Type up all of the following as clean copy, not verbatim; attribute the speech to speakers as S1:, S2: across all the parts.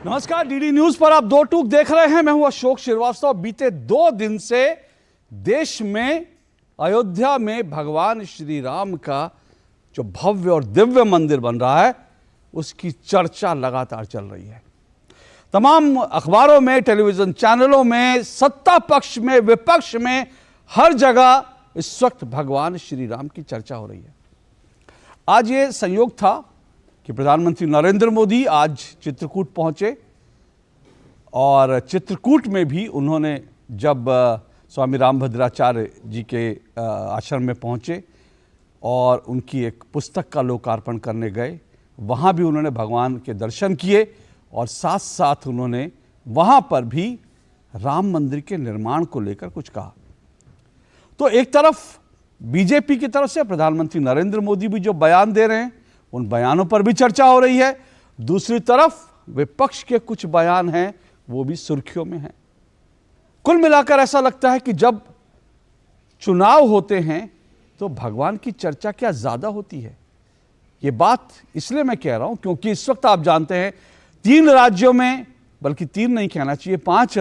S1: नमस्कार, DD news पर आप दो टूक देख रहे हैं। मैं हूं अशोक श्रीवास्तव। बीते 2 दिन से देश में अयोध्या में भगवान श्री राम का जो भव्य और दिव्य मंदिर बन रहा है उसकी चर्चा लगातार चल रही है। तमाम अखबारों में, टेलीविजन चैनलों में, सत्ता पक्ष में, विपक्ष में, हर जगह इस वक्त भगवान श्री राम की चर्चा हो रही है। आज ये संयोग था कि प्रधानमंत्री नरेंद्र मोदी आज चित्रकूट पहुंचे और चित्रकूट में भी उन्होंने जब स्वामी रामभद्राचार्य जी के आश्रम में पहुंचे और उनकी एक पुस्तक का लोकार्पण करने गए, वहां भी उन्होंने भगवान के दर्शन किए और साथ साथ उन्होंने वहां पर भी राम मंदिर के निर्माण को लेकर कुछ कहा। तो एक तरफ बीजेपी की तरफ से प्रधानमंत्री नरेंद्र मोदी भी जो बयान दे रहे हैं उन बयानों पर भी चर्चा हो रही है, दूसरी तरफ विपक्ष के कुछ बयान हैं वो भी सुर्खियों में हैं। कुल मिलाकर ऐसा लगता है कि जब चुनाव होते हैं तो भगवान की चर्चा क्या ज्यादा होती है। ये बात इसलिए मैं कह रहा हूं क्योंकि इस वक्त आप जानते हैं 3 राज्यों में, बल्कि 3 नहीं कहना चाहिए, 5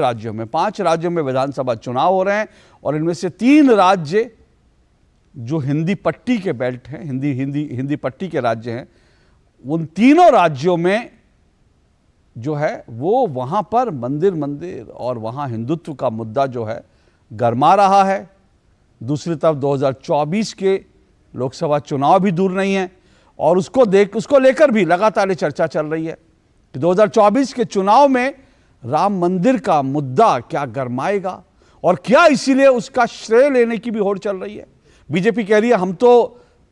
S1: राज्यों में विधानसभा चुनाव हो रहे हैं और इनमें से 3 राज्य जो हिंदी पट्टी के बेल्ट हैं, हिंदी पट्टी के राज्य हैं, उन तीनों राज्यों में जो है वो वहां पर मंदिर और वहां हिंदुत्व का मुद्दा जो है गरमा रहा है। दूसरी तरफ 2024 के लोकसभा चुनाव भी दूर नहीं है और उसको लेकर भी लगातार ये चर्चा चल रही है कि 2024 के चुनाव में राम मंदिर का मुद्दा क्या गरमाएगा और क्या इसीलिए उसका श्रेय लेने की भी होड़ चल रही है। बीजेपी कह रही है हम तो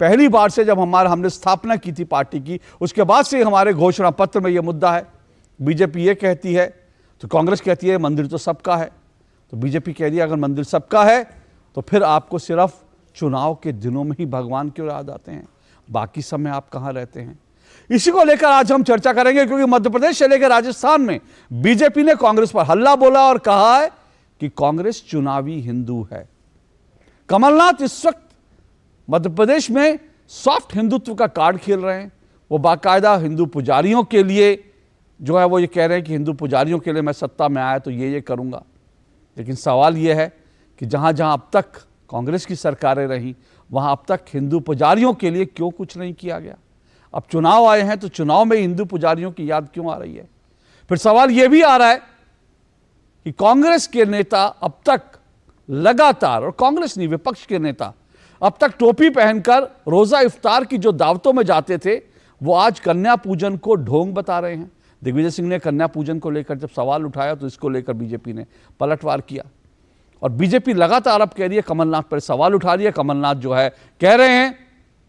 S1: पहली बार से जब हमने स्थापना की थी पार्टी की, उसके बाद से हमारे घोषणा पत्र में यह मुद्दा है। बीजेपी ये कहती है तो कांग्रेस कहती है मंदिर तो सबका है। तो बीजेपी कह रही है अगर मंदिर सबका है तो फिर आपको सिर्फ चुनाव के दिनों में ही भगवान क्यों याद आते हैं, बाकी समय आप कहां रहते हैं। इसी को लेकर आज हम चर्चा करेंगे क्योंकि मध्य प्रदेश से लेकर राजस्थान में बीजेपी ने कांग्रेस पर हल्ला बोला और कहा है कि कांग्रेस चुनावी हिंदू है। कमलनाथ इस वक्त मध्य प्रदेश में सॉफ्ट हिंदुत्व का कार्ड खेल रहे हैं। वो बाकायदा हिंदू पुजारियों के लिए जो है वो ये कह रहे हैं कि हिंदू पुजारियों के लिए मैं सत्ता में आया तो ये करूंगा। लेकिन सवाल ये है कि जहां जहां अब तक कांग्रेस की सरकारें रहीं वहां अब तक हिंदू पुजारियों के लिए क्यों कुछ नहीं किया गया। अब चुनाव आए हैं तो चुनाव में हिंदू पुजारियों की याद क्यों आ रही है। फिर सवाल यह भी आ रहा है कि कांग्रेस के नेता अब तक लगातार, और कांग्रेस नहीं विपक्ष के नेता अब तक टोपी पहनकर रोजा इफ्तार की जो दावतों में जाते थे वो आज कन्या पूजन को ढोंग बता रहे हैं। दिग्विजय सिंह ने कन्या पूजन को लेकर जब सवाल उठाया तो इसको लेकर बीजेपी ने पलटवार किया और बीजेपी लगातार अब कह रही है कमलनाथ पर सवाल उठा रही है। कमलनाथ जो है कह रहे हैं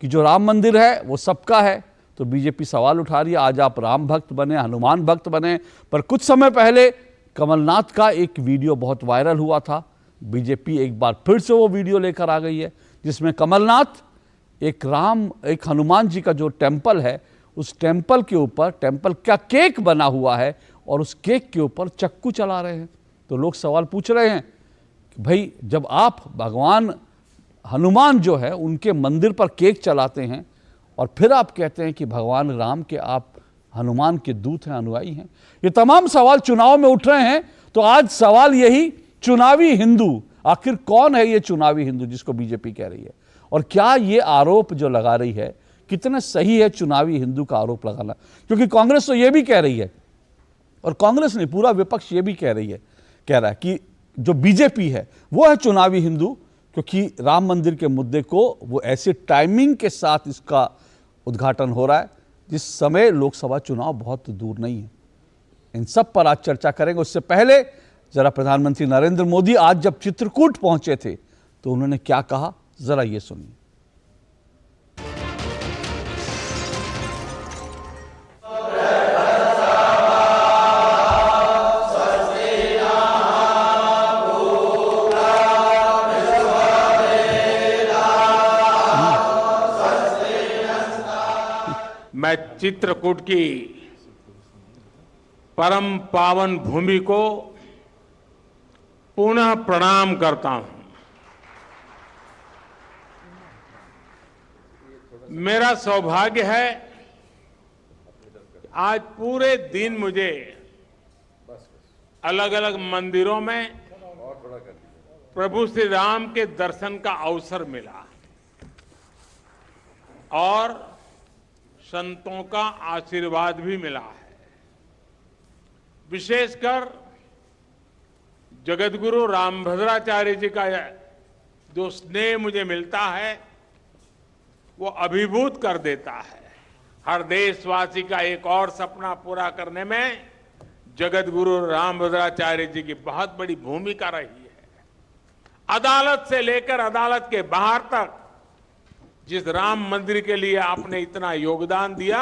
S1: कि जो राम मंदिर है वो सबका है, तो बीजेपी सवाल उठा रही है आज आप राम भक्त बने, हनुमान भक्त बने। पर कुछ समय पहले कमलनाथ का एक वीडियो बहुत वायरल हुआ था। बीजेपी एक बार फिर से वो वीडियो लेकर आ गई है जिसमें कमलनाथ एक हनुमान जी का जो टेम्पल है उस टेम्पल के ऊपर टेम्पल का केक बना हुआ है और उस केक के ऊपर चक्कू चला रहे हैं। तो लोग सवाल पूछ रहे हैं कि भाई जब आप भगवान हनुमान जो है उनके मंदिर पर केक चलाते हैं और फिर आप कहते हैं कि भगवान राम के आप हनुमान के दूत हैं, अनुयायी हैं, ये तमाम सवाल चुनाव में उठ रहे हैं। तो आज सवाल यही, चुनावी हिंदू आखिर कौन है ये चुनावी हिंदू जिसको बीजेपी कह रही है, और क्या ये आरोप जो लगा रही है कितना सही है चुनावी हिंदू का आरोप लगाना। क्योंकि कांग्रेस तो ये भी कह रही है, और कांग्रेस नहीं पूरा विपक्ष ये भी कह रहा है कि जो बीजेपी है वो है चुनावी हिंदू, क्योंकि राम मंदिर के मुद्दे को वो ऐसे टाइमिंग के साथ इसका उद्घाटन हो रहा है जिस समय लोकसभा चुनाव बहुत दूर नहीं है। इन सब पर आज चर्चा करेंगे। उससे पहले जरा प्रधानमंत्री नरेंद्र मोदी आज जब चित्रकूट पहुंचे थे तो उन्होंने क्या कहा, जरा ये सुनिए।
S2: मैं चित्रकूट की परम पावन भूमि को पुनः प्रणाम करता हूं। मेरा सौभाग्य है आज पूरे दिन मुझे अलग अलग मंदिरों में प्रभु श्री राम के दर्शन का अवसर मिला और संतों का आशीर्वाद भी मिला है। विशेषकर जगतगुरु रामभद्राचार्य जी का जो स्नेह मुझे मिलता है वो अभिभूत कर देता है। हर देशवासी का एक और सपना पूरा करने में जगतगुरु रामभद्राचार्य जी की बहुत बड़ी भूमिका रही है। अदालत से लेकर अदालत के बाहर तक जिस राम मंदिर के लिए आपने इतना योगदान दिया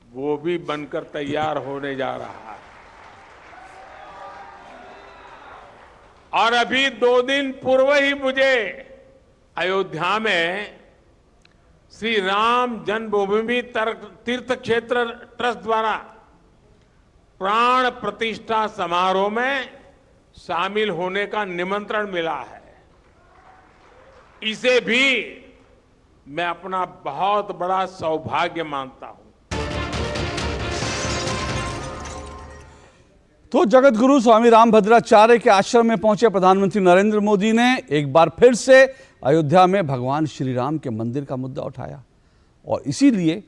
S2: वो भी बनकर तैयार होने जा रहा है। और अभी 2 दिन पूर्व ही मुझे अयोध्या में श्री राम जन्मभूमि तीर्थ क्षेत्र ट्रस्ट द्वारा प्राण प्रतिष्ठा समारोह में शामिल होने का निमंत्रण मिला है। इसे भी मैं अपना बहुत बड़ा सौभाग्य मानता हूं।
S1: तो जगतगुरु स्वामी रामभद्राचार्य के आश्रम में पहुंचे प्रधानमंत्री नरेंद्र मोदी ने एक बार फिर से अयोध्या में भगवान श्री राम के मंदिर का मुद्दा उठाया। और इसीलिए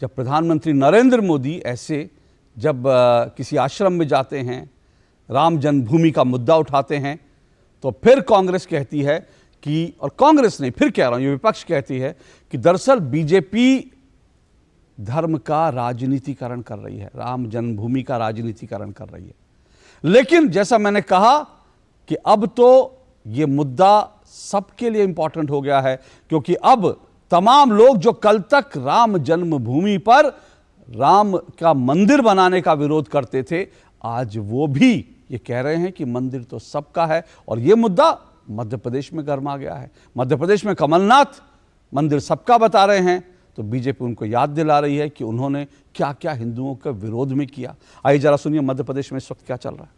S1: जब प्रधानमंत्री नरेंद्र मोदी ऐसे जब किसी आश्रम में जाते हैं, राम जन्मभूमि का मुद्दा उठाते हैं, तो फिर कांग्रेस कहती है कि, और कांग्रेस नहीं, फिर कह रहा हूं, ये विपक्ष कहती है कि दरअसल बीजेपी धर्म का राजनीतिकरण कर रही है, राम जन्मभूमि का राजनीतिकरण कर रही है। लेकिन जैसा मैंने कहा कि अब तो ये मुद्दा सबके लिए इंपॉर्टेंट हो गया है, क्योंकि अब तमाम लोग जो कल तक राम जन्मभूमि पर राम का मंदिर बनाने का विरोध करते थे, आज वो भी ये कह रहे हैं कि मंदिर तो सबका है। और ये मुद्दा मध्य प्रदेश में गर्मा गया है। मध्य प्रदेश में कमलनाथ मंदिर सबका बता रहे हैं, तो बीजेपी उनको याद दिला रही है कि उन्होंने क्या क्या हिंदुओं के विरोध में किया। आइए जरा सुनिए मध्य प्रदेश में इस वक्त क्या चल रहा है।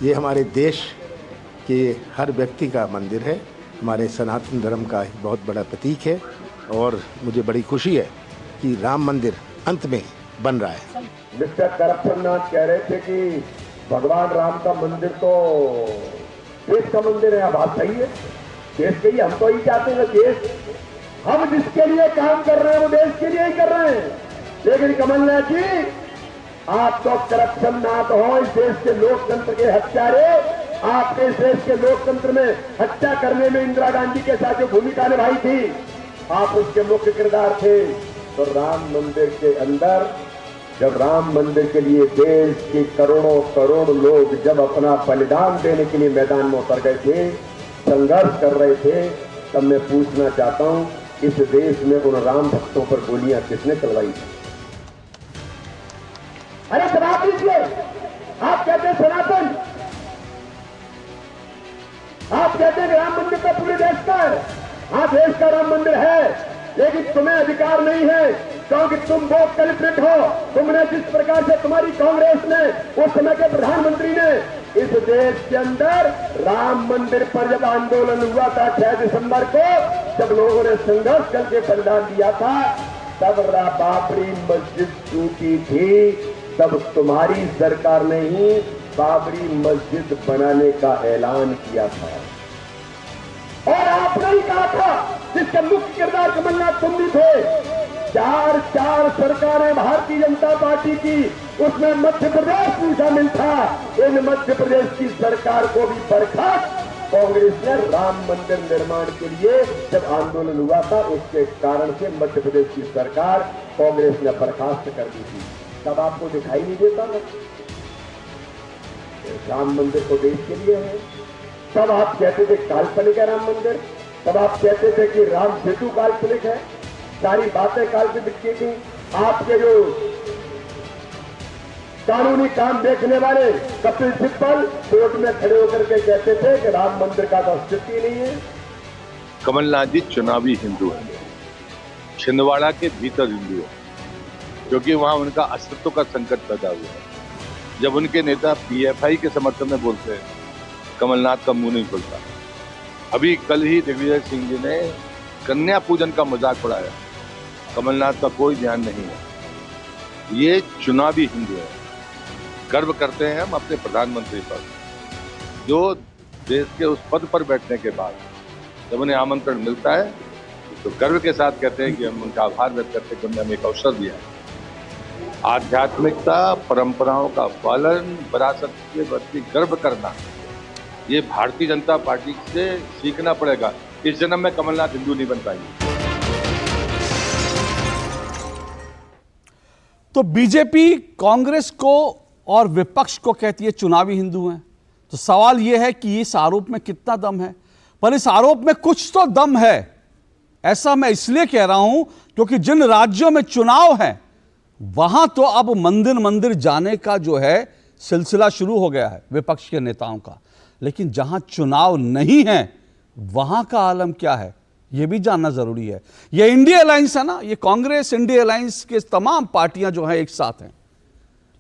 S3: ये हमारे देश के हर व्यक्ति का मंदिर है, हमारे सनातन धर्म का एक बहुत बड़ा प्रतीक है। और मुझे बड़ी खुशी है कि राम मंदिर अंत में बन रहा है।
S4: मिस्टर करप्शननाथ कह रहे थे कि भगवान राम का मंदिर तो देश का मंदिर है। बात सही है, देश के लिए हम तो ही चाहते हैं। देश हम जिसके लिए काम कर रहे हैं वो देश के लिए ही कर रहे हैं। लेकिन कमलनाथ जी, आप तो करप्शननाथ हो, इस देश के लोकतंत्र के हत्यारे। आपने इस देश के लोकतंत्र में हत्या करने में इंदिरा गांधी के साथ जो भूमिका निभाई थी, आप उसके मुख्य किरदार थे। तो राम मंदिर के अंदर जब राम मंदिर के लिए देश के करोड़ों करोड़ लोग जब अपना बलिदान देने के लिए मैदान में उतर गए थे, संघर्ष कर रहे थे, तब मैं पूछना चाहता हूं, इस देश में उन राम भक्तों पर गोलियां किसने चलवाई थी? अरे जवाब दीजिए। आप कहते हैं सनातन, आप कहते हैं कि राम मंदिर तो पूरे देश का है। हाँ, देश का राम मंदिर है, लेकिन तुम्हें अधिकार नहीं है, क्योंकि तुम वो कल्प्रिट हो। तुमने जिस प्रकार से तुम्हारी कांग्रेस ने, उस समय के प्रधानमंत्री ने इस देश के अंदर राम मंदिर पर जब आंदोलन हुआ था 6 दिसंबर को, जब लोगों ने संघर्ष करके बलिदान दिया था, तब बाबरी मस्जिद टूटी थी। तब तुम्हारी सरकार ने ही बाबरी मस्जिद बनाने का ऐलान किया था। और आपने ही कहा था, जिसके मुख्य किरदार कमलनाथ तुम भी थे। 4 सरकारें भारतीय जनता पार्टी की, उसमें मध्य प्रदेश भी शामिल था। इन मध्य प्रदेश की सरकार को भी बर्खास्त कांग्रेस ने राम मंदिर निर्माण के लिए जब आंदोलन हुआ था, उसके कारण से मध्य प्रदेश की सरकार कांग्रेस ने बर्खास्त कर दी थी। तब आपको दिखाई नहीं देता ना राम मंदिर तो देश के लिए है। तब आप कहते थे काल्पनिक है राम मंदिर, तब आप कहते थे कि राम सेतु काल्पनिक है, सारी बातें काल्पनिक की थी। आपके जो कानूनी काम देखने वाले कपिल सिब्बल कोर्ट में खड़े होकर के कहते थे कि राम मंदिर का तो अस्तित्व ही नहीं है।
S5: कमलनाथ जी चुनावी हिंदू हैं, छिंदवाड़ा के भीतर हिंदू है, क्योंकि वहां उनका अस्तित्व का संकट पैदा हुआ है। जब उनके नेता पीएफआई के समर्थन में बोलते हैं, कमलनाथ का मुंह नहीं खुलता। अभी कल ही दिग्विजय सिंह जी ने कन्या पूजन का मजाक उड़ाया, कमलनाथ का कोई ध्यान नहीं है। ये चुनावी हिंदू हैं। गर्व करते हैं हम अपने प्रधानमंत्री पर, जो देश के उस पद पर बैठने के बाद जब उन्हें आमंत्रण मिलता है तो गर्व के साथ कहते हैं कि हम उनका आभार व्यक्त करते हैं कि उन्होंने हमें एक अवसर दिया है। आध्यात्मिकता, परंपराओं का पालन, विरासत के प्रति गर्व करना, ये भारतीय जनता पार्टी से सीखना पड़ेगा। इस जन्म में कमलनाथ हिंदू नहीं बन पाएंगे।
S1: तो बीजेपी कांग्रेस को और विपक्ष को कहती है चुनावी हिंदू हैं। तो सवाल यह है कि इस आरोप में कितना दम है, पर इस आरोप में कुछ तो दम है। ऐसा मैं इसलिए कह रहा हूं क्योंकि जिन राज्यों में चुनाव है वहां तो अब मंदिर मंदिर जाने का जो है सिलसिला शुरू हो गया है विपक्ष के नेताओं का, लेकिन जहां चुनाव नहीं है वहां का आलम क्या है यह भी जानना जरूरी है। यह इंडिया अलायंस है ना, ये कांग्रेस इंडिया अलायंस के तमाम पार्टियां जो हैं एक साथ हैं,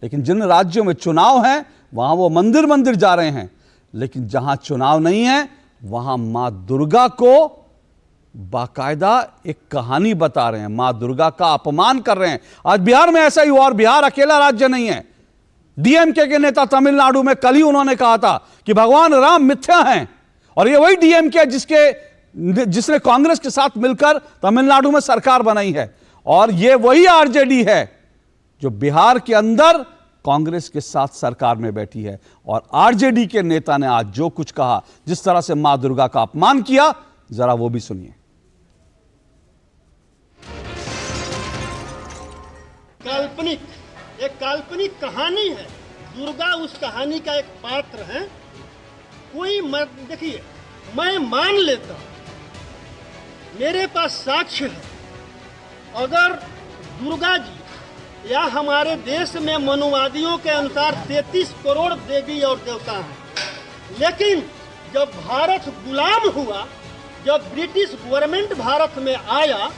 S1: लेकिन जिन राज्यों में चुनाव है वहां वो मंदिर मंदिर जा रहे हैं, लेकिन जहां चुनाव नहीं है वहां मां दुर्गा को बाकायदा एक कहानी बता रहे हैं, मां दुर्गा का अपमान कर रहे हैं। आज बिहार में ऐसा ही हुआ, और बिहार अकेला राज्य नहीं है। डीएमके के नेता तमिलनाडु में कल ही उन्होंने कहा था कि भगवान राम मिथ्या हैं, और ये वही डीएमके जिसने कांग्रेस के साथ मिलकर तमिलनाडु में सरकार बनाई है, और ये वही आरजेडी है जो बिहार के अंदर कांग्रेस के साथ सरकार में बैठी है। और आरजेडी के नेता ने आज जो कुछ कहा, जिस तरह से मां दुर्गा का अपमान किया, जरा वो भी सुनिए।
S6: एक काल्पनिक कहानी है। दुर्गा उस कहानी का एक पात्र है। कोई देखिए, मैं मान लेता हूं, मेरे पास साक्ष्य है, अगर दुर्गा जी या हमारे देश में मनुवादियों के अनुसार 33 करोड़ देवी और देवता हैं, लेकिन जब भारत गुलाम हुआ, जब ब्रिटिश गवर्नमेंट भारत में आया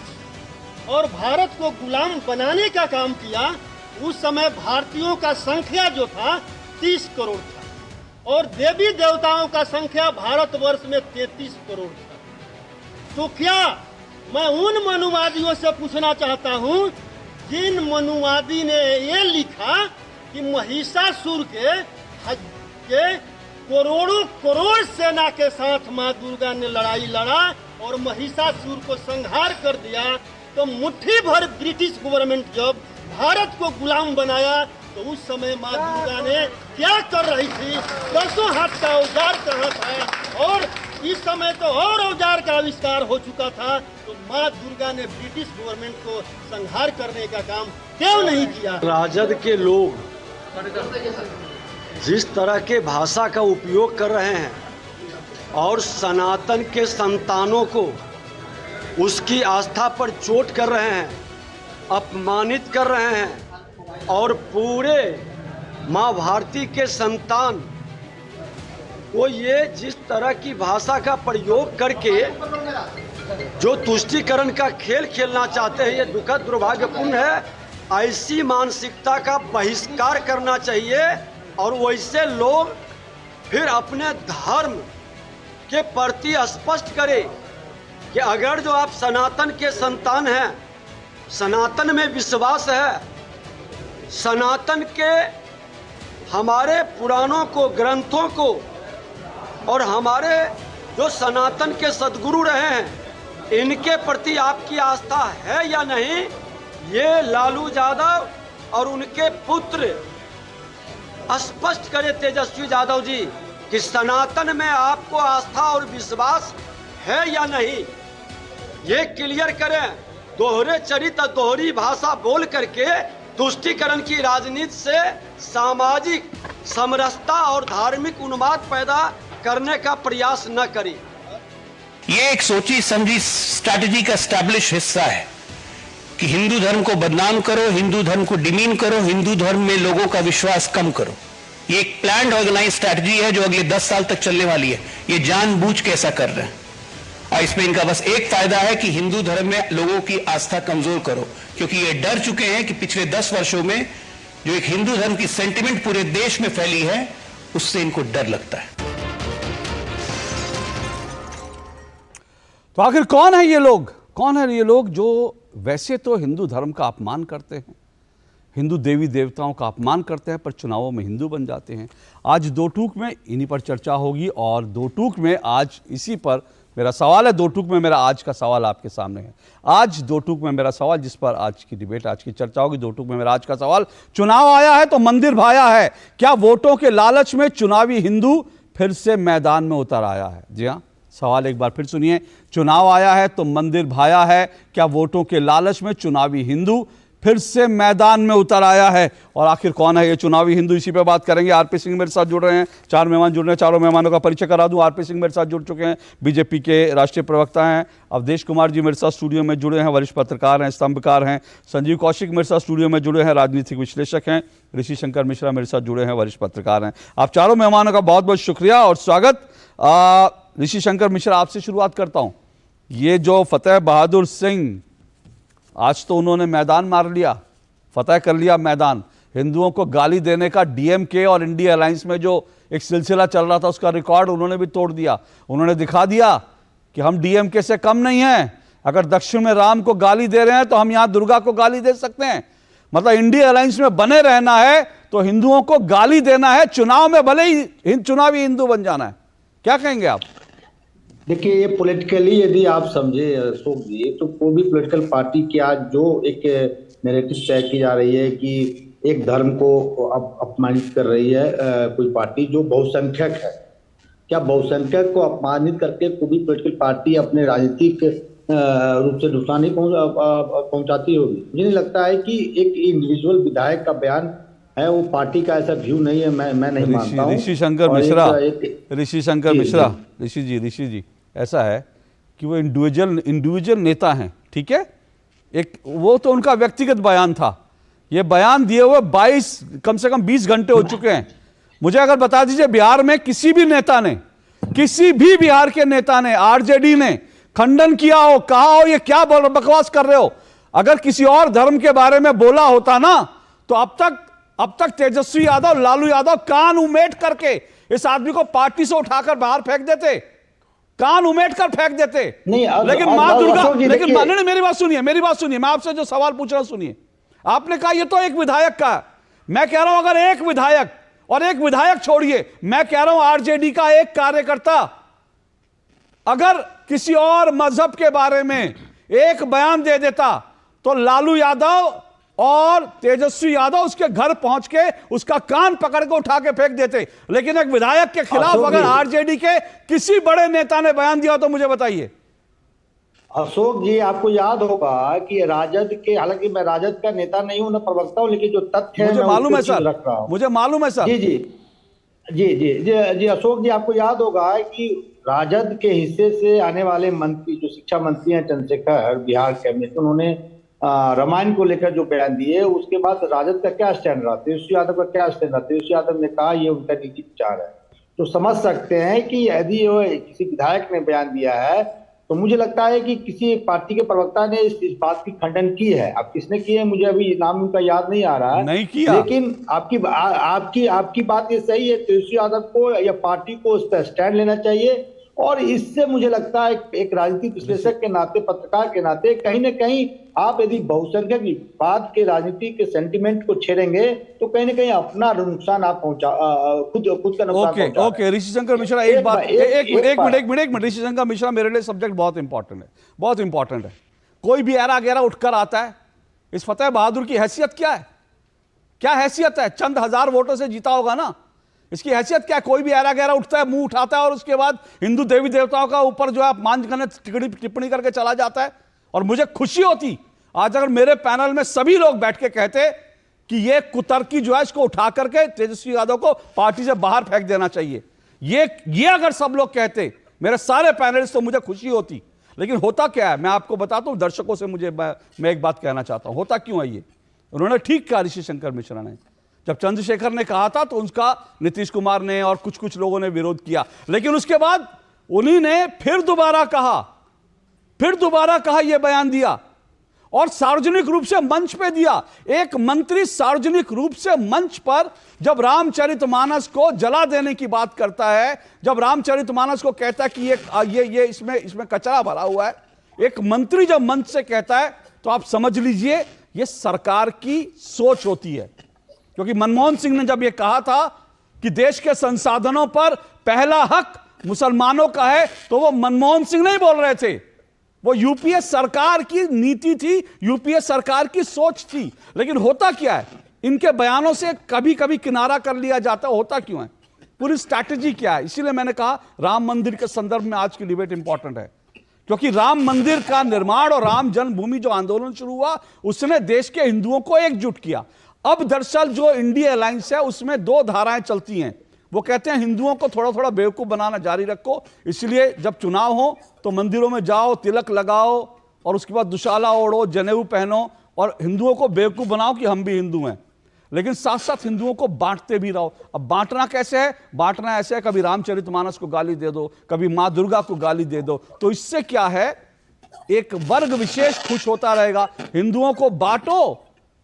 S6: और भारत को गुलाम बनाने का काम किया, उस समय भारतीयों का संख्या जो था 30 करोड़ था और देवी देवताओं का संख्या भारतवर्ष में 33 करोड़ था। तो क्या मैं उन मनुवादियों से पूछना चाहता हूं जिन मनुवादी ने ये लिखा कि महिषासुर के करोड़ों करोड़ सेना के साथ मां दुर्गा ने लड़ाई लड़ा और महिषासुर को संहार कर दिया, तो मुट्ठी भर ब्रिटिश गवर्नमेंट जब भारत को गुलाम बनाया तो उस समय मां दुर्गा ने क्या कर रही थी? 10 हाथ का औजार कहाँ था? और इस समय तो और औजार का आविष्कार हो चुका था, तो मां दुर्गा ने ब्रिटिश गवर्नमेंट को संहार करने का काम क्यों नहीं किया?
S7: राजद के लोग जिस तरह के भाषा का उपयोग कर रहे हैं और सनातन के संतानों को उसकी आस्था पर चोट कर रहे हैं, अपमानित कर रहे हैं, और पूरे माँ भारती के संतान को ये जिस तरह की भाषा का प्रयोग करके जो तुष्टीकरण का खेल खेलना चाहते हैं, ये दुखद दुर्भाग्यपूर्ण है। ऐसी मानसिकता का बहिष्कार करना चाहिए और वैसे लोग फिर अपने धर्म के प्रति स्पष्ट करें कि अगर जो आप सनातन के संतान हैं, सनातन में विश्वास है, सनातन के हमारे पुराणों को, ग्रंथों को और हमारे जो सनातन के सद्गुरु रहे हैं, इनके प्रति आपकी आस्था है या नहीं, ये लालू यादव और उनके पुत्र स्पष्ट करें, तेजस्वी यादव जी, कि सनातन में आपको आस्था और विश्वास है या नहीं, ये क्लियर करें। दोहरे चरित्र, दोहरी भाषा बोल करके तुष्टीकरण की राजनीति से सामाजिक समरसता और धार्मिक उन्माद पैदा करने का प्रयास न करें।
S8: ये एक सोची समझी स्ट्रैटेजी का एस्टैब्लिश हिस्सा है कि हिंदू धर्म को बदनाम करो, हिंदू धर्म को डिमीन करो, हिंदू धर्म में लोगों का विश्वास कम करो। ये एक प्लान्ड ऑर्गेनाइज स्ट्रैटेजी है जो अगले 10 साल तक चलने वाली है। ये जानबूझ के ऐसा कर रहे हैं और इसमें इनका बस एक फायदा है कि हिंदू धर्म में लोगों की आस्था कमजोर करो, क्योंकि ये डर चुके हैं कि पिछले 10 वर्षों में जो एक हिंदू धर्म की सेंटिमेंट पूरे देश में फैली है, उससे इनको डर लगता है।
S1: तो आखिर कौन है ये लोग? कौन है ये लोग जो वैसे तो हिंदू धर्म का अपमान करते हैं, हिंदू देवी देवताओं का अपमान करते हैं पर चुनावों में हिंदू बन जाते हैं। आज दो टूक में इन्हीं पर चर्चा होगी और दो टूक में आज इसी पर मेरा सवाल है। दो टूक में मेरा आज का सवाल आपके सामने है। आज दो टूक में मेरा सवाल, जिस पर आज की डिबेट, आज की चर्चा होगी, दो टूक में मेरा आज का सवाल, चुनाव आया है तो मंदिर भाया है, क्या वोटों के लालच में चुनावी हिंदू फिर से मैदान में उतर आया है? जी हाँ, सवाल एक बार फिर सुनिए। चुनाव आया है तो मंदिर भाया है, क्या वोटों के लालच में चुनावी हिंदू फिर से मैदान में उतर आया है? और आखिर कौन है ये चुनावी हिंदू, इसी पे बात करेंगे। आरपी सिंह मेरे साथ जुड़ रहे हैं, चार मेहमान जुड़ रहे हैं, चारों मेहमानों का परिचय करा दूं। आरपी सिंह मेरे साथ जुड़ चुके हैं, बीजेपी के राष्ट्रीय प्रवक्ता हैं। अवधेश कुमार जी मेरे साथ स्टूडियो में जुड़े हैं, वरिष्ठ पत्रकार हैं, स्तंभकार हैं। संजीव कौशिक मेरे साथ स्टूडियो में जुड़े हैं, राजनीतिक विश्लेषक हैं। ऋषि शंकर मिश्रा मेरे साथ जुड़े हैं, वरिष्ठ पत्रकार हैं। आप चारों मेहमानों का बहुत बहुत शुक्रिया और स्वागत। ऋषि शंकर मिश्रा, आपसे शुरुआत करता हूं। ये जो फतेह बहादुर सिंह, आज तो उन्होंने मैदान मार लिया, फतेह कर लिया मैदान। हिंदुओं को गाली देने का डीएमके और इंडिया अलायंस में जो एक सिलसिला चल रहा था उसका रिकॉर्ड उन्होंने भी तोड़ दिया। उन्होंने दिखा दिया कि हम डीएमके से कम नहीं हैं। अगर दक्षिण में राम को गाली दे रहे हैं तो हम यहां दुर्गा को गाली दे सकते हैं। मतलब इंडिया अलायंस में बने रहना है तो हिंदुओं को गाली देना है, चुनाव में भले ही चुनावी हिंदू बन जाना है। क्या कहेंगे आप?
S9: देखिए, ये पॉलिटिकली यदि आप समझे अशोक जी, तो कोई भी पॉलिटिकल पार्टी की आज जो एक नैरेटिव तय की जा रही है कि एक धर्म को अपमानित कर रही है कोई पार्टी जो बहुसंख्यक है, क्या बहुसंख्यक को अपमानित करके कोई भी पॉलिटिकल पार्टी अपने राजनीतिक रूप से नुकसान नहीं पहुंचाती होगी? मुझे नहीं लगता है कि एक इंडिविजुअल विधायक का बयान है वो पार्टी का ऐसा व्यू नहीं है। मैं नहीं मानता हूं।
S1: ऋषि शंकर मिश्रा, ऋषि जी ऐसा है कि वो इंडिविजुअल नेता हैं, ठीक है, एक वो तो उनका व्यक्तिगत बयान था। ये बयान दिए हुए कम से कम 20 घंटे हो चुके हैं। मुझे अगर बता दीजिए बिहार में किसी भी नेता ने, किसी भी बिहार के नेता ने, आरजेडी ने खंडन किया हो, कहा हो ये क्या बकवास कर रहे हो? अगर किसी और धर्म के बारे में बोला होता ना तो अब तक तेजस्वी यादव, लालू यादव कान उमेट करके इस आदमी को पार्टी से उठाकर बाहर फेंक देते, कान उमेट कर फेंक देते। लेकिन मां दुर्गा, लेकिन मेरी बात सुनिए, मैं आपसे जो सवाल पूछ रहा हूं सुनिए। आपने कहा ये तो एक विधायक का है। मैं कह रहा हूं अगर एक विधायक, और एक विधायक छोड़िए, मैं कह रहा हूं आरजेडी का एक कार्यकर्ता अगर किसी और मजहब के बारे में एक बयान दे देता तो लालू यादव और तेजस्वी यादव उसके घर पहुंच के उसका कान पकड़ के उठा के फेंक देते। लेकिन एक विधायक के खिलाफ अगर आरजेडी के किसी बड़े नेता ने बयान दिया तो मुझे बताइए।
S9: अशोक जी, आपको याद होगा कि राजद के, हालांकि मैं राजद का नेता नहीं हूं, ना प्रवक्ता हूं, लेकिन जो तथ्य है
S1: मुझे मालूम है सर, मुझे मालूम है सर।
S9: जी अशोक जी, आपको याद होगा कि राजद के हिस्से से आने वाले मंत्री, जो शिक्षा मंत्री हैं चंद्रशेखर, बिहार कैबिनेट, उन्होंने रामायण को लेकर जो बयान दिए, उसके बाद राजद का क्या स्टैंड रहा, तेजस्वी यादव का क्या स्टैंड रहा? तेजस्वी यादव ने कहा ये उनका निजी विचार है। तो समझ सकते हैं कि यदि किसी विधायक ने बयान दिया है तो मुझे लगता है कि किसी पार्टी के प्रवक्ता ने इस बात की खंडन की है। अब किसने की है मुझे अभी नाम उनका याद नहीं आ रहा है,
S1: नहीं किया।
S9: लेकिन आपकी बात ये सही है, तेजस्वी यादव को या पार्टी को उस पर स्टैंड लेना चाहिए। और इससे मुझे लगता है एक राजनीतिक विश्लेषक के नाते, पत्रकार के नाते, कहीं ना कहीं आप यदि बहुसंख्यक बात के राजनीति के सेंटिमेंट को छेड़ेंगे तो कहीं ना कहीं अपना नुकसान आप खुद का नुकसान।
S1: ओके ऋषि शंकर मिश्रा, एक मिनट ऋषि शंकर मिश्रा, मेरे लिए सब्जेक्ट बहुत इंपॉर्टेंट है। कोई भी ऐरा गैरा उठकर आता है, इस फतेह बहादुर की हैसियत क्या है? क्या हैसियत है? चंद हजार वोटों से जीता होगा ना, इसकी हैसियत क्या है? कोई भी ऐरा गैरा उठता है, मुंह उठाता है और उसके बाद हिंदू देवी देवताओं का ऊपर जो है अपमानजनक टिप्पणी करके चला जाता है। और मुझे खुशी होती आज अगर मेरे पैनल में सभी लोग बैठ के कहते कि ये कुतर्की जो है इसको उठा करके तेजस्वी यादव को पार्टी से बाहर फेंक देना चाहिए, ये अगर सब लोग कहते, मेरे सारे पैनलिस्ट, तो मुझे खुशी होती। लेकिन होता क्या है मैं आपको बताता हूं, दर्शकों से मैं एक बात कहना चाहता हूं, होता क्यों है ये। उन्होंने ठीक कहा ऋषि शंकर मिश्रा ने, जब चंद्रशेखर ने कहा था तो उसका नीतीश कुमार ने और कुछ लोगों ने विरोध किया, लेकिन उसके बाद उन्हीं ने फिर दोबारा कहा यह बयान दिया और सार्वजनिक रूप से मंच पे दिया। एक मंत्री सार्वजनिक रूप से मंच पर जब रामचरितमानस को जला देने की बात करता है, जब रामचरितमानस को कहता है कि ये इसमें कचरा भरा हुआ है, एक मंत्री जब मंच से कहता है तो आप समझ लीजिए ये सरकार की सोच होती है। क्योंकि मनमोहन सिंह ने जब यह कहा था कि देश के संसाधनों पर पहला हक मुसलमानों का है, तो वो मनमोहन सिंह नहीं बोल रहे थे, वो यूपीए सरकार की नीति थी, यूपीए सरकार की सोच थी। लेकिन होता क्या है, इनके बयानों से कभी कभी किनारा कर लिया जाता है। होता क्यों है, पूरी स्ट्रैटेजी क्या है? इसीलिए मैंने कहा राम मंदिर के संदर्भ में आज की डिबेट इंपॉर्टेंट है, क्योंकि राम मंदिर का निर्माण और राम जन्मभूमि जो आंदोलन शुरू हुआ, उसने देश के हिंदुओं को एकजुट किया। अब दरअसल जो इंडिया अलायंस है उसमें दो धाराएं चलती हैं। वो कहते हैं हिंदुओं को थोड़ा थोड़ा बेवकूफ बनाना जारी रखो, इसलिए जब चुनाव हो तो मंदिरों में जाओ, तिलक लगाओ और उसके बाद दुशाला ओढ़ो, जनेऊ पहनो और हिंदुओं को बेवकूफ बनाओ कि हम भी हिंदू हैं। लेकिन साथ साथ हिंदुओं को बांटते भी रहो। अब बांटना कैसे है? बांटना ऐसे है, कभी रामचरितमानस को गाली दे दो, कभी मां दुर्गा को गाली दे दो। तो इससे क्या है, एक वर्ग विशेष खुश होता रहेगा। हिंदुओं को बांटो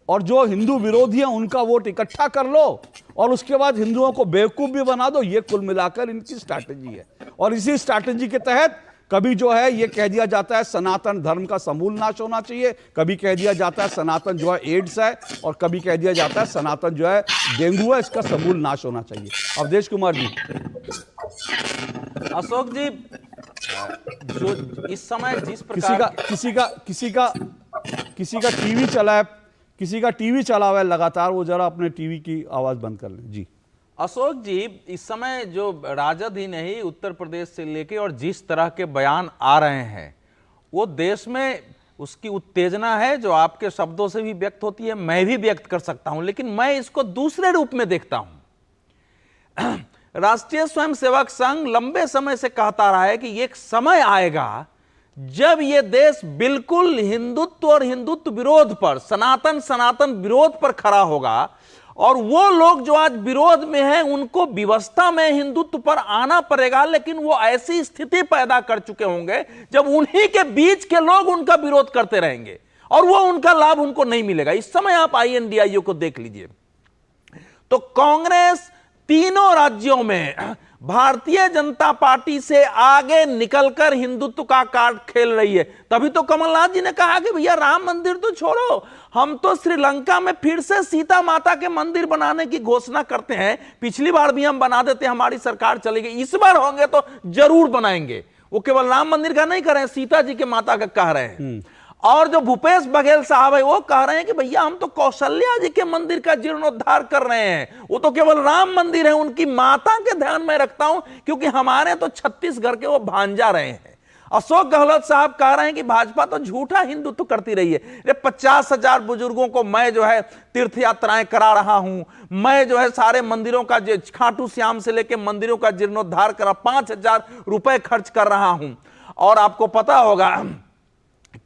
S1: और जो हिंदू विरोधी हैं उनका वोट इकट्ठा कर लो और उसके बाद हिंदुओं को बेवकूफ भी बना दो। ये कुल मिलाकर इनकी स्ट्रैटेजी है। और इसी स्ट्रैटेजी के तहत कभी जो है ये कह दिया जाता है सनातन धर्म का समूल नाश होना चाहिए, कभी कह दिया जाता है सनातन जो है एड्स है, और कभी कह दिया जाता है सनातन जो है डेंगू है, इसका समूल नाश होना चाहिए। अवधेश कुमार जी।
S10: अशोक जी, जो इस समय जिस प्रकार
S1: किसी का टीवी चला है, किसी का टीवी चला हुआ है लगातार, वो जरा अपने टीवी की आवाज बंद कर लें जी।
S10: अशोक जी, इस समय जो राजद ही नहीं, उत्तर प्रदेश से लेके और जिस तरह के बयान आ रहे हैं, वो देश में उसकी उत्तेजना है जो आपके शब्दों से भी व्यक्त होती है, मैं भी व्यक्त कर सकता हूं, लेकिन मैं इसको दूसरे रूप में देखता हूं। राष्ट्रीय स्वयंसेवक संघ लंबे समय से कहता रहा है कि एक समय आएगा जब ये देश बिल्कुल हिंदुत्व और हिंदुत्व विरोध पर, सनातन विरोध पर खड़ा होगा, और वो लोग जो आज विरोध में हैं उनको व्यवस्था में हिंदुत्व पर आना पड़ेगा, लेकिन वो ऐसी स्थिति पैदा कर चुके होंगे जब उन्हीं के बीच के लोग उनका विरोध करते रहेंगे और वो उनका लाभ उनको नहीं मिलेगा। इस समय आप INDIO को देख लीजिए तो कांग्रेस तीनों राज्यों में भारतीय जनता पार्टी से आगे निकलकर हिंदुत्व का कार्ड खेल रही है। तभी तो कमलनाथ जी ने कहा कि भैया राम मंदिर तो छोड़ो, हम तो श्रीलंका में फिर से सीता माता के मंदिर बनाने की घोषणा करते हैं। पिछली बार भी हम बना देते, हमारी सरकार चलेगी, इस बार होंगे तो जरूर बनाएंगे। वो केवल राम मंदिर का नहीं कर रहे हैं, सीता जी के माता का कह रहे हैं। और जो भूपेश बघेल साहब है वो कह रहे हैं कि भैया हम तो कौशल्या जी के मंदिर का जीर्णोद्धार कर रहे हैं, वो तो केवल राम मंदिर है, उनकी माता के ध्यान में रखता हूं क्योंकि हमारे तो छत्तीसगढ़ के वो भांजा रहे हैं। अशोक गहलोत साहब कह रहे हैं कि भाजपा तो झूठा हिंदुत्व करती रही है। 50,000 बुजुर्गों को मैं जो है तीर्थ यात्राएं करा रहा हूं, मैं जो है सारे मंदिरों का, खाटू श्याम से लेकर मंदिरों का जीर्णोद्धार करा, 5,000 रुपए खर्च कर रहा हूं। और आपको पता होगा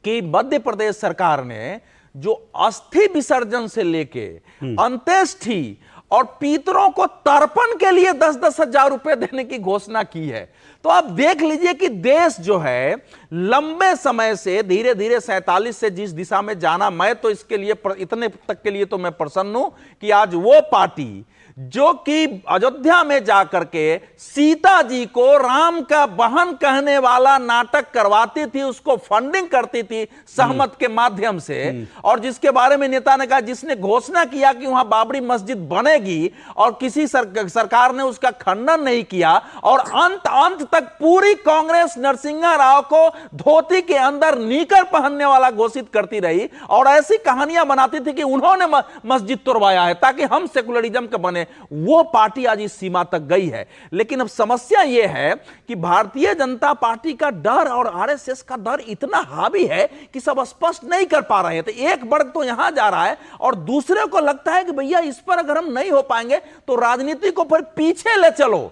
S10: कि मध्य प्रदेश सरकार ने जो अस्थि विसर्जन से लेके अंत्येष्टि और पितरों को तर्पण के लिए 10-10 हजार रुपए देने की घोषणा की है। तो आप देख लीजिए कि देश जो है लंबे समय से धीरे धीरे 47 से जिस दिशा में जाना, मैं तो इसके लिए इतने तक के लिए तो मैं प्रसन्न हूं कि आज वो पार्टी जो कि अयोध्या में जाकर के सीता जी को राम का बहन कहने वाला नाटक करवाती थी, उसको फंडिंग करती थी सहमत के माध्यम से, और जिसके बारे में नेता ने कहा, जिसने घोषणा किया कि वहां बाबरी मस्जिद बनेगी और किसी सरकार ने उसका खंडन नहीं किया, और अंत तक पूरी कांग्रेस नरसिंहा राव को धोती के अंदर नीकर पहनने वाला घोषित करती रही और ऐसी कहानियां बनाती थी कि उन्होंने मस्जिद तोड़वाया है ताकि हम सेकुलरिज्म का बने। वो पार्टी आज इस सीमा तक गई है। लेकिन अब समस्या यह है कि भारतीय जनता पार्टी का डर और आरएसएस का डर इतना हावी है कि सब स्पष्ट नहीं कर पा रहे हैं। तो एक वर्ग तो यहां जा रहा है और दूसरे को लगता है कि भैया इस पर अगर हम नहीं हो पाएंगे तो राजनीति को फिर पीछे ले चलो।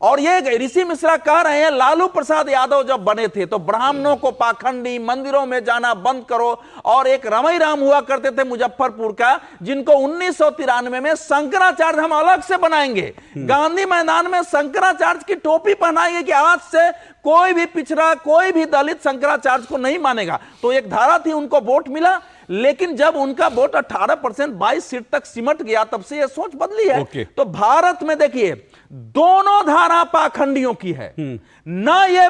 S10: और ये ऋषि मिश्रा कह रहे हैं, लालू प्रसाद यादव जब बने थे तो ब्राह्मणों को पाखंडी, मंदिरों में जाना बंद करो, और एक रमई राम हुआ करते थे मुजफ्फरपुर का, जिनको 1993 में शंकराचार्य हम अलग से बनाएंगे, गांधी मैदान में शंकराचार्य की टोपी पहनाएंगे कि आज से कोई भी पिछड़ा, कोई भी दलित शंकराचार्य को नहीं मानेगा। तो एक धारा थी, उनको वोट मिला, लेकिन जब उनका वोट 18% 22 सीट तक सिमट गया, तब से यह सोच बदली है।
S1: ओके।
S10: तो भारत में देखिए दोनों धारा पाखंडियों की है, ना ये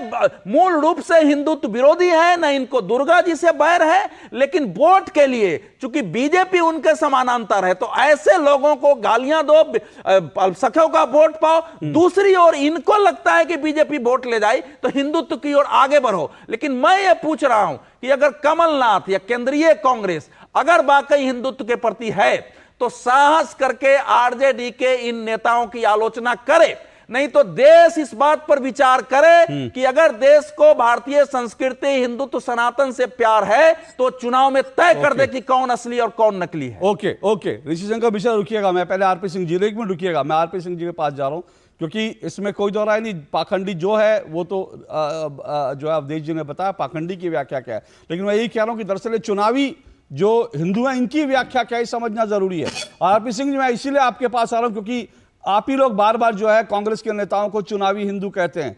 S10: मूल रूप से हिंदुत्व विरोधी है, ना इनको दुर्गा जी से बैर है, लेकिन वोट के लिए चूंकि बीजेपी उनके समानांतर है, तो ऐसे लोगों को गालियां दो, अल्पसंख्यकों का वोट पाओ, दूसरी ओर इनको लगता है कि बीजेपी वोट ले जाए तो हिंदुत्व की ओर आगे बढ़ो। लेकिन मैं ये पूछ रहा हूं कि अगर कमलनाथ या केंद्रीय कांग्रेस अगर वाकई हिंदुत्व के प्रति है तो साहस करके आरजेडी के इन नेताओं की आलोचना करे, नहीं तो देश इस बात पर विचार करे कि अगर देश को भारतीय संस्कृति, हिंदुत्व, सनातन से प्यार है तो चुनाव में तय कर दे कि कौन असली और कौन नकली है।
S1: ओके ओके, ऋषि शंकर मिश्रा रुकिएगा, मैं पहले आरपी सिंह जी, एक मिनट रुकिएगा, मैं आरपी सिंह जी के पास जा रहा हूं क्योंकि इसमें कोई दो राय नहीं, पाखंडी जो है वो तो जो है अवधेश जी ने बताया पाखंडी की व्याख्या क्या है, लेकिन मैं यही कह रहा हूं कि दरअसल चुनावी जो हिंदू हैं इनकी व्याख्या क्या है समझना जरूरी है। आरपी सिंह जी, मैं इसीलिए आपके पास आ रहा हूं क्योंकि आप ही लोग बार बार जो है कांग्रेस के नेताओं को चुनावी हिंदू कहते हैं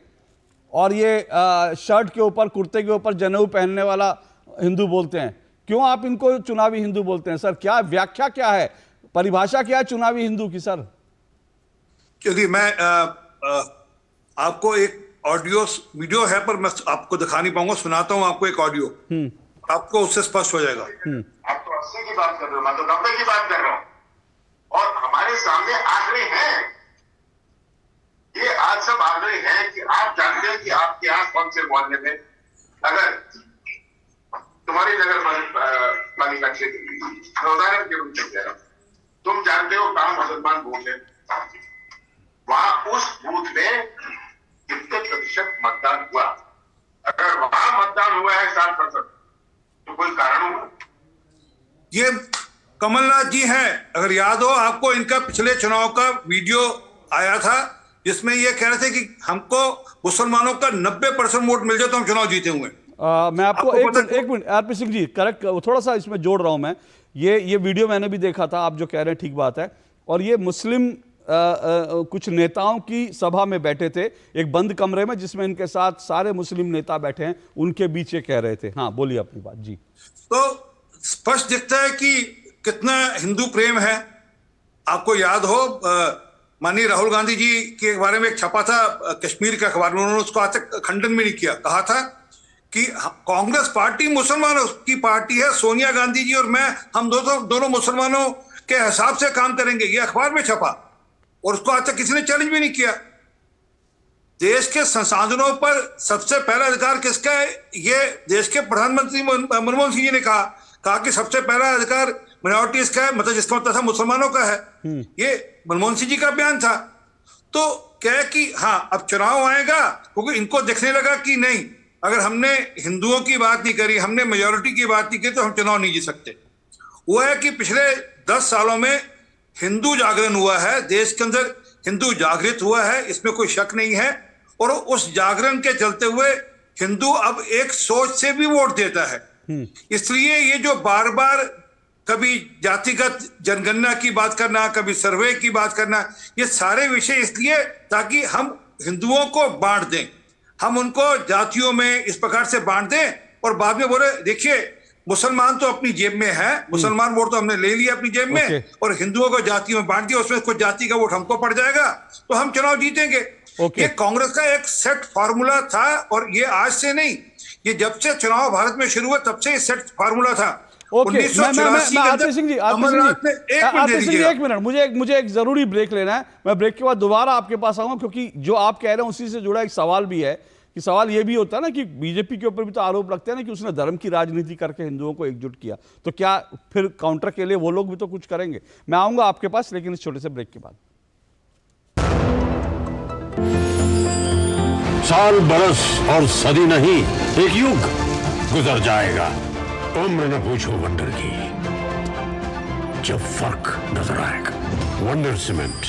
S1: और ये शर्ट के ऊपर, कुर्ते के ऊपर जनेऊ पहनने वाला हिंदू बोलते हैं। क्यों आप इनको चुनावी हिंदू बोलते हैं सर? क्या व्याख्या क्या है, परिभाषा क्या है चुनावी हिंदू की सर?
S11: क्योंकि मैं आपको एक ऑडियो वीडियो है पर मैं आपको दिखा नहीं पाऊंगा, सुनाता हूं आपको एक ऑडियो, आपको उससे स्पष्ट हो जाएगा।
S4: आप तो 80 की बात कर रहे हो, मैं तो 90 की बात कर रहा हूं, और हमारे सामने आंकड़े हैं, ये आज सब आंकड़े हैं कि आप जानते हैं कि आपके यहाँ कौन से मोहल्ले में अगर तुम्हारी नगर पालिका क्षेत्र उदाहरण के रूप में कह रहा हूं, तुम जानते हो कहां मुसलमान बूथ है, वहां उस बूथ में कितने प्रतिशत मतदान हुआ, अगर वहां मतदान हुआ है 60% तो कोई कारण हुआ?
S11: ये कमलनाथ जी हैं, अगर याद हो आपको, इनका पिछले चुनाव का वीडियो आया था जिसमें ये कह रहे थे कि हमको मुसलमानों का 90% वोट मिल जाए तो हम चुनाव जीते हुए।
S1: मैं आपको एक minute RP Singh ji, correct, थोड़ा सा इसमें जोड़ रहा हूं मैं, ये वीडियो मैंने भी देखा था, आप जो कह रहे हैं ठीक बात है, और ये मुस्लिम कुछ नेताओं की सभा में बैठे थे एक बंद कमरे में जिसमें इनके साथ सारे मुस्लिम नेता बैठे हैं, उनके बीच ये कह रहे थे। हाँ बोलिए अपनी बात जी।
S11: तो स्पष्ट दिखता है कि कितना हिंदू प्रेम है। आपको याद हो माननीय राहुल गांधी जी के बारे में एक छपा था कश्मीर के अखबार में, उन्होंने उसको आज तक खंडन भी नहीं किया, कहा था कि कांग्रेस पार्टी मुसलमानों की पार्टी है, सोनिया गांधी जी और मैं, हम दोनों मुसलमानों के हिसाब से काम करेंगे, ये अखबार में छपा और उसको आज तक किसी ने चैलेंज भी नहीं किया। देश के संसाधनों पर सबसे पहला अधिकार किसका है? ये देश के प्रधानमंत्री मनमोहन सिंह जी ने कहा कि सबसे पहला अधिकार माइनॉरिटीज का है, मतलब जिसका मतलब था मुसलमानों का है। ये मनमोहन सिंह जी का बयान था। तो क्या कि हाँ अब चुनाव आएगा, क्योंकि इनको देखने लगा कि नहीं, अगर हमने हिंदुओं की बात नहीं करी, हमने मेजोरिटी की बात नहीं की तो हम चुनाव नहीं जीत सकते। वो है कि पिछले 10 सालों में हिंदू जागरण हुआ है, देश के अंदर हिंदू जागृत हुआ है, इसमें कोई शक नहीं है, और उस जागरण के चलते हुए हिंदू अब एक सोच से भी वोट देता है। इसलिए ये जो बार बार कभी जातिगत जनगणना की बात करना, कभी सर्वे की बात करना, ये सारे विषय इसलिए ताकि हम हिंदुओं को बांट दें, हम उनको जातियों में इस प्रकार से बांट दें और बाद में बोले देखिए मुसलमान तो अपनी जेब में है, मुसलमान वोट तो हमने ले लिया अपनी जेब में और हिंदुओं को जातियों में बांट दिया, उसमें कुछ जाति का वोट हमको पड़ जाएगा तो हम चुनाव जीतेंगे। ये कांग्रेस का एक सेट फार्मूला था और ये आज से नहीं, ये जब से चुनाव भारत में शुरू हुआ तब से ये सेट फार्मूला था।
S1: एक मिनट, मुझे एक जरूरी ब्रेक लेना है, मैं ब्रेक के बाद दोबारा आपके पास आऊंगा क्योंकि जो आप कह रहे हैं उसी से जुड़ा एक सवाल भी है कि सवाल ये भी होता है ना कि बीजेपी के ऊपर भी तो आरोप लगते हैं ना कि उसने धर्म की राजनीति करके हिंदुओं को एकजुट किया, तो क्या फिर काउंटर के लिए वो लोग भी तो कुछ करेंगे? मैं आऊंगा आपके पास लेकिन इस छोटे से ब्रेक के बाद।
S12: साल बरस और सदी नहीं, एक युग गुजर जाएगा, उम्र न पूछो वंडर की, जब फर्क नजर आएगा। वंडर सीमेंट,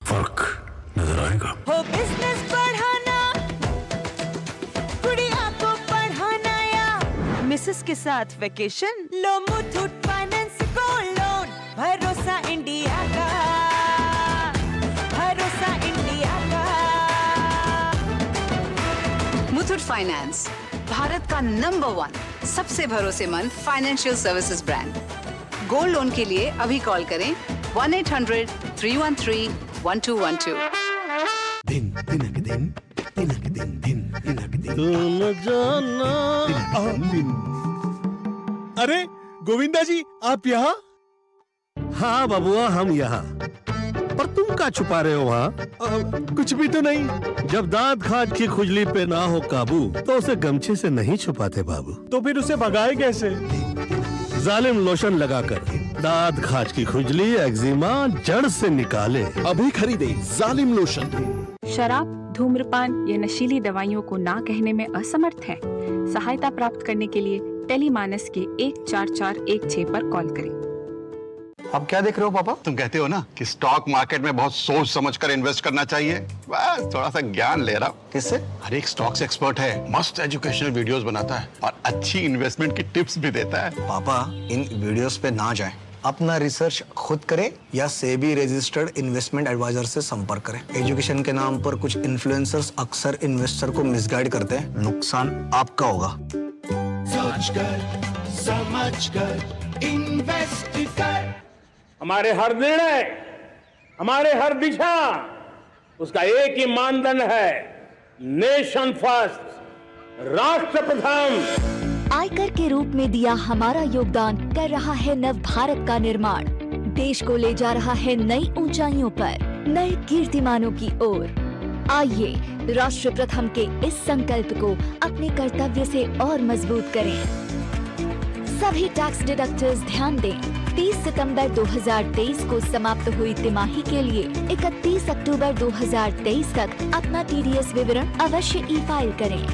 S12: फर्क नजर आएगा।
S13: हो बिजनेस बढ़ाना, गुड़िया को पढ़ाना या मिसेस के साथ वेकेशन, लो मुथूट फाइनेंस गोल्ड लोन, भरोसा इंडिया का, भरोसा इंडिया का।
S14: मुथूट फाइनेंस, भारत का नंबर 1 सबसे भरोसेमंद financial services brand. Gold loan के लिए अभी कॉल करें 1-800-313-1212।
S15: अरे गोविंदा जी, आप यहाँ?
S12: हाँ बबुआ, हम यहाँ। पर तुम क्या छुपा रहे हो वहाँ?
S15: कुछ भी तो नहीं।
S12: जब दांत खाज की खुजली पे ना हो काबू तो उसे गमछे से नहीं छुपाते बाबू।
S15: तो फिर उसे भगाए कैसे?
S12: जालिम लोशन लगाकर दांत खाज की खुजली एक्जिमा जड़ से निकाले।
S15: अभी खरीदे जालिम लोशन।
S16: शराब, धूम्रपान या नशीली दवाइयों को ना कहने में असमर्थ है? सहायता प्राप्त करने के लिए टेलीमानस के 14416 पर कॉल करें।
S17: अब क्या देख रहे हो पापा? तुम कहते हो ना कि स्टॉक मार्केट में बहुत सोच समझकर इन्वेस्ट करना चाहिए। बस थोड़ा सा ज्ञान ले रहा हूँ। किससे? हर एक स्टॉक्स एक्सपर्ट है, मस्त एजुकेशनल वीडियोस बनाता है और अच्छी इन्वेस्टमेंट की टिप्स भी देता है।
S18: पापा, इन वीडियोस पे ना जाएं। अपना रिसर्च खुद करें या सेबी रजिस्टर्ड इन्वेस्टमेंट एडवाइजर से संपर्क करें। एजुकेशन के नाम पर कुछ इन्फ्लुएंसर्स अक्सर इन्वेस्टर को मिसगाइड करते हैं। नुकसान आपका होगा।
S19: सोचकर समझकर इन्वेस्ट कर।
S2: हमारे हर निर्णय, हमारे हर दिशा, उसका एक ही मानदंड है, नेशन फर्स्ट, राष्ट्र प्रथम।
S20: आयकर के रूप में दिया हमारा योगदान कर रहा है नव भारत का निर्माण। देश को ले जा रहा है नई ऊंचाइयों पर, नए कीर्तिमानों की ओर। आइए राष्ट्र प्रथम के इस संकल्प को अपने कर्तव्य से और मजबूत करें। सभी टैक्स डिडक्टर्स ध्यान दें। 30 सितंबर 2023 को समाप्त हुई तिमाही के लिए 31 अक्टूबर 2023 तक अपना TDS विवरण अवश्य ई-फाइल करें।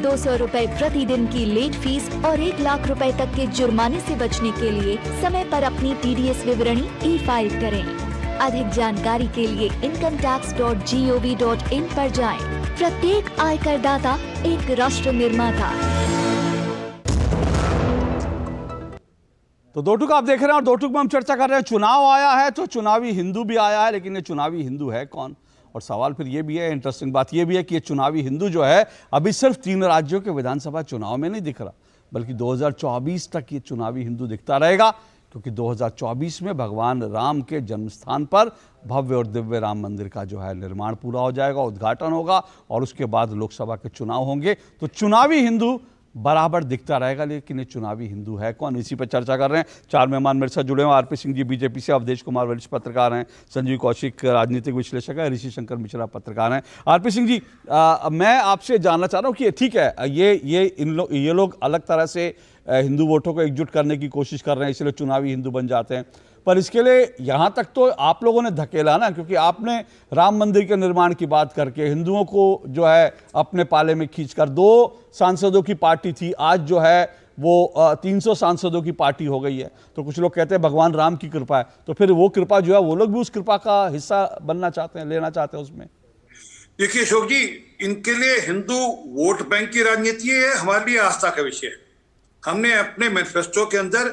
S20: 200 रुपए प्रतिदिन की लेट फीस और 1 लाख रुपए तक के जुर्माने से बचने के लिए समय पर अपनी TDS विवरणी ई-फाइल करें। अधिक जानकारी के लिए incometax.gov.in पर जाएं। प्रत्येक आयकर दाता एक राष्ट्र निर्माता।
S1: तो दो टूक आप देख रहे हैं और दो टूक में हम चर्चा कर रहे हैं। चुनाव आया है तो चुनावी हिंदू भी आया है, लेकिन ये चुनावी हिंदू है कौन? और सवाल फिर ये भी है, इंटरेस्टिंग बात ये भी है कि ये चुनावी हिंदू जो है अभी सिर्फ 3 राज्यों के विधानसभा चुनाव में नहीं दिख रहा, बल्कि 2024 तक ये चुनावी हिंदू दिखता रहेगा, क्योंकि 2024 में भगवान राम के जन्मस्थान पर भव्य और दिव्य राम मंदिर का जो है निर्माण पूरा हो जाएगा, उद्घाटन होगा और उसके बाद लोकसभा के चुनाव होंगे। तो चुनावी हिंदू बराबर दिखता रहेगा, लेकिन ये चुनावी हिंदू है कौन? इसी पर चर्चा कर रहे हैं। 4 मेहमान मेरे साथ जुड़े हैं। आरपी सिंह जी बीजेपी से, अवधेश कुमार वरिष्ठ पत्रकार हैं, संजीव कौशिक राजनीतिक विश्लेषक है, ऋषि शंकर मिश्रा पत्रकार हैं। आरपी सिंह जी, मैं आपसे जानना चाह रहा हूँ कि ठीक है, ये लोग अलग तरह से हिंदू वोटों को एकजुट करने की कोशिश कर रहे हैं, इसलिए चुनावी हिंदू बन जाते हैं, पर इसके लिए यहाँ तक तो आप लोगों ने धकेला ना, क्योंकि आपने राम मंदिर के निर्माण की बात करके हिंदुओं को जो है अपने पाले में खींचकर 2 सांसदों की पार्टी थी, आज जो है वो 300 सांसदों की पार्टी हो गई है। तो कुछ लोग कहते हैं भगवान राम की कृपा है, तो फिर वो कृपा जो है वो लोग भी उस कृपा का हिस्सा बनना चाहते हैं, लेना चाहते हैं उसमें।
S11: देखिए अशोक जी, इनके लिए हिंदू वोट बैंक की राजनीति है, हमारे लिए आस्था का विषय है। हमने अपने मैनिफेस्टो के अंदर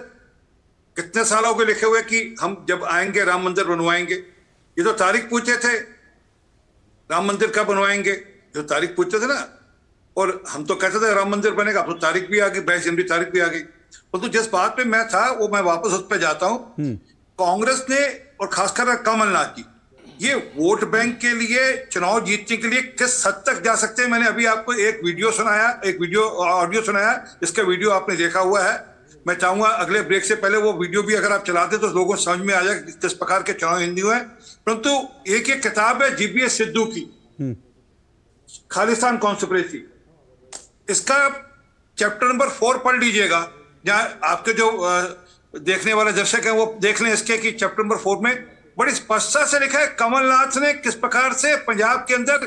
S11: कितने सालों के लिखे हुए कि हम जब आएंगे राम मंदिर बनवाएंगे। ये तो तारीख पूछे थे, राम मंदिर कब बनवाएंगे, जो तारीख पूछते थे ना, और हम तो कहते थे राम मंदिर बनेगा, अब तो तारीख भी आ गई, 22 जनवरी तारीख भी आ गई। परंतु जिस बात पे मैं था वो मैं वापस उस पर जाता हूँ। कांग्रेस ने और खासकर कमलनाथ जी ये वोट बैंक के लिए, चुनाव जीतने के लिए किस हद तक जा सकते हैं। मैंने अभी आपको एक वीडियो सुनाया, ऑडियो सुनाया, इसका वीडियो आपने देखा हुआ है। मैं चाहूंगा अगले ब्रेक से पहले वो वीडियो भी अगर आप चलाते तो लोगों को समझ में आ जाए किस प्रकार के चुनाव हिंदू है। परंतु एक किताब है जीबीएस सिद्धू की, खालिस्तान कॉन्स्पिरेसी, इसका चैप्टर नंबर 4 पढ़ लीजिएगा। जहां आपके जो देखने वाले दर्शक हैं वो देख लें इसके कि चैप्टर नंबर 4 में बड़ी स्पष्टता से लिखा है कमलनाथ ने किस प्रकार से पंजाब के अंदर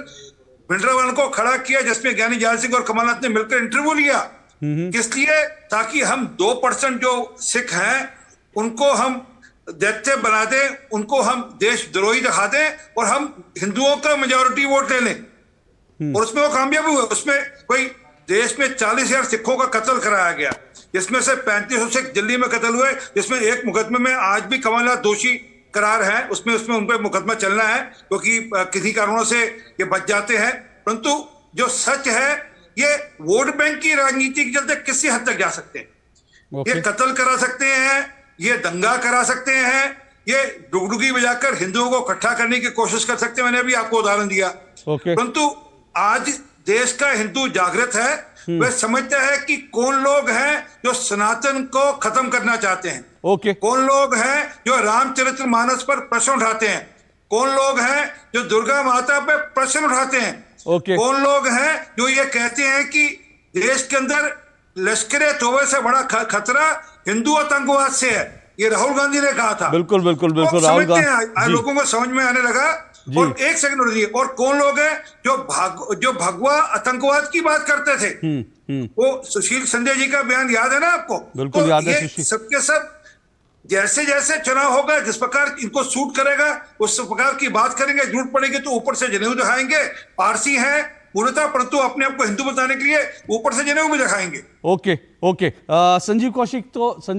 S11: भिंडरावाल को खड़ा किया, जिसमें ज्ञानी जाल सिंह और कमलनाथ ने मिलकर इंटरव्यू लिया। किस लिए? ताकि हम 2% जो सिख हैं उनको हम दैत्य बना दें, उनको हम देशद्रोही दिखा दें और हम हिंदुओं का मेजॉरिटी वोट ले लें। और उसमें वो कामयाब हुए। उसमें कोई देश में 40,000 सिखों का कत्ल कराया गया, जिसमें से 3500 सिख दिल्ली में कत्ल हुए, जिसमें एक मुकदमे में आज भी कमलनाथ दोषी करार है, उसमें उन पर मुकदमा चलना है, क्योंकि किसी कारणों से ये बच जाते हैं। परंतु जो सच है ये वोट बैंक की राजनीति के चलते किसी हद तक जा सकते हैं। ये कत्ल करा सकते हैं, ये दंगा करा सकते हैं, ये डुगडुगी बजाकर हिंदुओं को इकट्ठा करने की कोशिश कर सकते हैं। मैंने अभी आपको उदाहरण दिया। परंतु आज देश का हिंदू जागृत है, वह समझता है कि कौन लोग हैं जो सनातन को खत्म करना चाहते हैं, कौन लोग हैं जो रामचरितमानस पर प्रश्न उठाते हैं, कौन लोग हैं जो दुर्गा माता पर प्रश्न उठाते हैं, कौन लोग हैं जो ये कहते हैं कि देश के अंदर लश्कर तौबा से बड़ा खतरा हिंदू आतंकवाद से है। ये राहुल गांधी ने कहा था।
S1: बिल्कुल बिल्कुल बिल्कुल
S11: राहुल गांधी, लोगों को समझ में आने लगा। और एक सेकंड रुकिए, और कौन लोग हैं जो भगवा आतंकवाद की बात करते थे, वो सुशील संजय जी का बयान याद है ना आपको?
S1: बिल्कुल याद है।
S11: सबके सब जैसे जैसे चुनाव होगा, जिस प्रकार इनको सूट करेगा उस प्रकार की बात करेंगे। जरूरत पड़ेगी तो ऊपर से जनेऊ दिखाएंगे। पारसी हैं पूर्णतः, परंतु अपने आप को हिंदू बताने के लिए ऊपर से जनेऊ भी दिखाएंगे।
S1: ओके ओके संजीव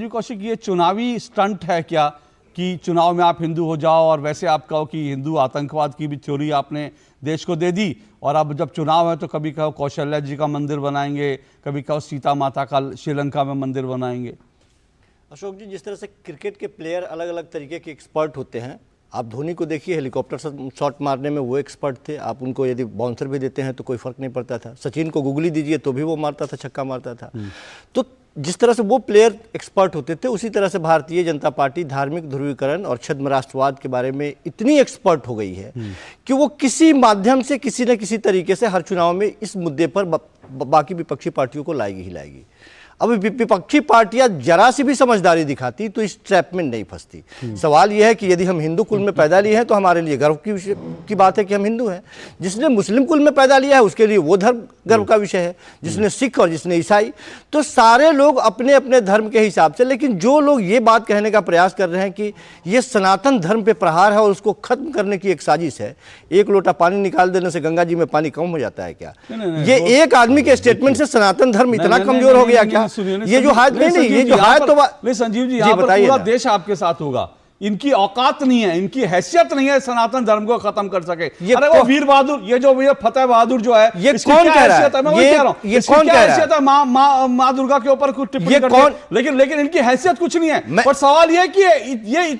S1: कौशिक, ये चुनावी स्टंट है क्या कि चुनाव में आप हिंदू हो जाओ और वैसे आप कहो कि हिंदू आतंकवाद की भी थ्योरी आपने देश को दे दी, और अब जब चुनाव है तो कभी कहो कौशल्या जी का मंदिर बनाएंगे, कभी कहो सीता माता का श्रीलंका में मंदिर बनाएंगे।
S21: अशोक जी, जिस तरह से क्रिकेट के प्लेयर अलग अलग तरीके के एक्सपर्ट होते हैं, आप धोनी को देखिए, हेलीकॉप्टर से शॉट मारने में वो एक्सपर्ट थे। आप उनको यदि बाउंसर भी देते हैं तो कोई फर्क नहीं पड़ता था। सचिन को गुगली दीजिए तो भी वो मारता था, छक्का मारता था। तो जिस तरह से वो प्लेयर एक्सपर्ट होते थे, उसी तरह से भारतीय जनता पार्टी धार्मिक ध्रुवीकरण और छद्म राष्ट्रवाद के बारे में इतनी एक्सपर्ट हो गई है कि वो किसी माध्यम से किसी न किसी तरीके से हर चुनाव में इस मुद्दे पर बाकी विपक्षी पार्टियों को लाएगी ही लाएगी। अब विपक्षी पार्टियां जरा सी भी समझदारी दिखाती तो इस ट्रैप में नहीं फंसती। सवाल यह है कि यदि हम हिंदू कुल में पैदा लिए हैं तो हमारे लिए गर्व की बात है कि हम हिंदू हैं। जिसने मुस्लिम कुल में पैदा लिया है उसके लिए वो धर्म गर्व का विषय है, जिसने सिख और जिसने ईसाई, तो सारे लोग अपने अपने धर्म के हिसाब से। लेकिन जो लोग ये बात कहने का प्रयास कर रहे हैं कि ये सनातन धर्म पे प्रहार है और उसको खत्म करने की एक साजिश है, एक लोटा पानी निकाल देने से गंगा जी में पानी कम हो जाता है क्या? ये एक आदमी के स्टेटमेंट से सनातन धर्म इतना कमजोर हो गया क्या? ये जो हाथ नहीं, ये जो हाथ तो
S1: नहीं संजीव जी, यहाँ पर पूरा देश आपके साथ होगा। इनकी औकात नहीं है, इनकी हैसियत नहीं है सनातन धर्म को खत्म कर सके। अरे वो वीर बहादुर, ये जो फतेह बहादुर जो है,
S21: ये कौन कह रहा है? मैं वही कह रहा हूँ,
S1: ये कौन कह रहा है? माँ दुर्गा के ऊपर कुछ टिप्पणी करते हैं, लेकिन इनकी हैसियत कुछ नहीं है। और सवाल ये कि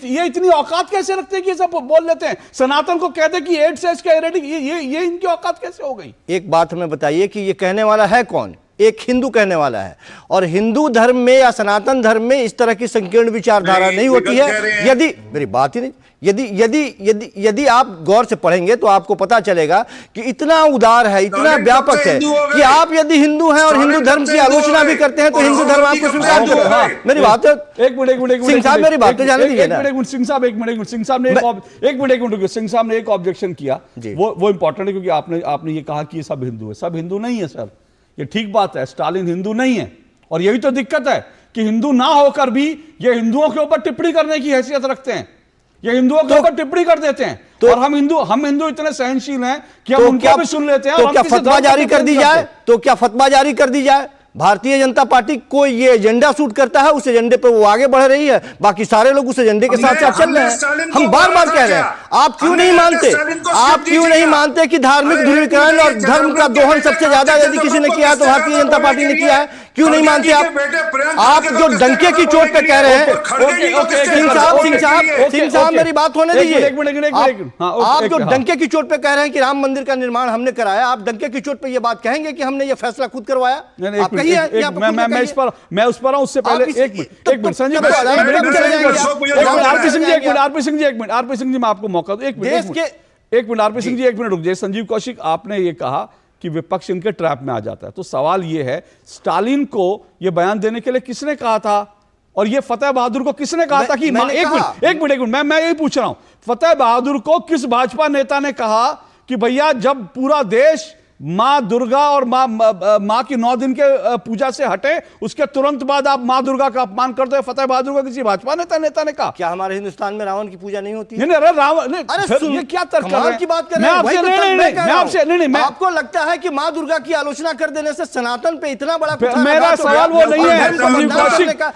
S1: ये इतनी औकात कैसे रखते हैं कि सब बोल लेते हैं, सनातन को कहते हैं कि एड्स है इसका हेरेटिक, ये इनकी औकात कैसे हो गई?
S21: एक बात हमें बताइए कि ये कहने वाला है कौन? एक हिंदू कहने वाला है। और हिंदू धर्म में या सनातन धर्म में इस तरह की संकीर्ण विचारधारा नहीं होती है। यदि मेरी बात ही नहीं, यदि आप गौर से पढ़ेंगे तो आपको पता चलेगा कि इतना उदार है, इतना व्यापक है कि आप यदि हिंदू हैं और हिंदू धर्म की आलोचना भी करते हैं तो हिंदू धर्म आपको स्वीकार करो। मेरी बात है,
S1: एक मिनट
S21: सिंह साहब मेरी बात तो जाने दीजिए ना।
S1: सिंह साहब एक मिनट, सिंह साहब ने एक ऑब्जेक्शन किया, वो इंपॉर्टेंट है, क्योंकि आपने ये कहा कि ये सब हिंदू है। सब हिंदू नहीं है सर, ये ठीक बात है, स्टालिन हिंदू नहीं है। और यही तो दिक्कत है कि हिंदू ना होकर भी ये हिंदुओं के ऊपर टिप्पणी करने की हैसियत रखते हैं, ये हिंदुओं के ऊपर टिप्पणी कर देते हैं। और हम हिंदू इतने सहनशील हैं कि हम उनका भी सुन लेते हैं।
S21: तो क्या फतवा जारी कर दी जाए? तो क्या फतवा जारी कर दी जाए? भारतीय जनता पार्टी को ये एजेंडा सूट करता है, उस एजेंडे पे वो आगे बढ़ रही है, बाकी सारे लोग उस एजेंडे के साथ साथ चल रहे हैं। हम बार बार कह रहे हैं, आप क्यों नहीं मानते? आप क्यों नहीं मानते कि धार्मिक ध्रुवीकरण और धर्म का दोहन सबसे ज्यादा यदि किसी ने किया तो भारतीय जनता पार्टी ने किया है? क्यों नहीं मानते आप जो डंके की चोट पे कह रहे हैं? सिंह साहब मेरी बात होने दीजिए। आप जो डंके की चोट पे कह रहे हैं कि राम मंदिर का निर्माण हमने कराया, आप डंके की चोट पे ये बात कहेंगे कि हमने ये फैसला खुद करवाया?
S1: मैं उस पर हूं। उससे पहले एक मिनट संजय, आरपी सिंह जी मैं आपको मौका दूं। एक मिनट आरपी सिंह जी, एक मिनट रुक जाइए। संजीव कौशिक, आपने ये कहा कि विपक्ष इनके ट्रैप में आ जाता है, तो सवाल ये है, स्टालिन को ये बयान देने के लिए किसने कहा था? और ये फतेह बहादुर को किसने कहा था कि एक मिनट मैं यही पूछ रहा हूं, फतेह बहादुर को किस भाजपा नेता ने कहा कि भैया जब पूरा देश माँ दुर्गा और माँ की 9 दिन के पूजा से हटे, उसके तुरंत बाद आप माँ दुर्गा का अपमान करते हैं? फतेह बहादुर को किसी भाजपा नेता ने कहा?
S21: क्या हमारे हिंदुस्तान में रावण की पूजा नहीं होती?
S1: नहीं, अरे रावण, ये क्या तर्क कर रहे हैं?
S21: की बात कर रहे हैं। आपको लगता है कि माँ दुर्गा की आलोचना कर देने से सनातन पे इतना बड़ा?
S1: मेरा सवाल वो नहीं है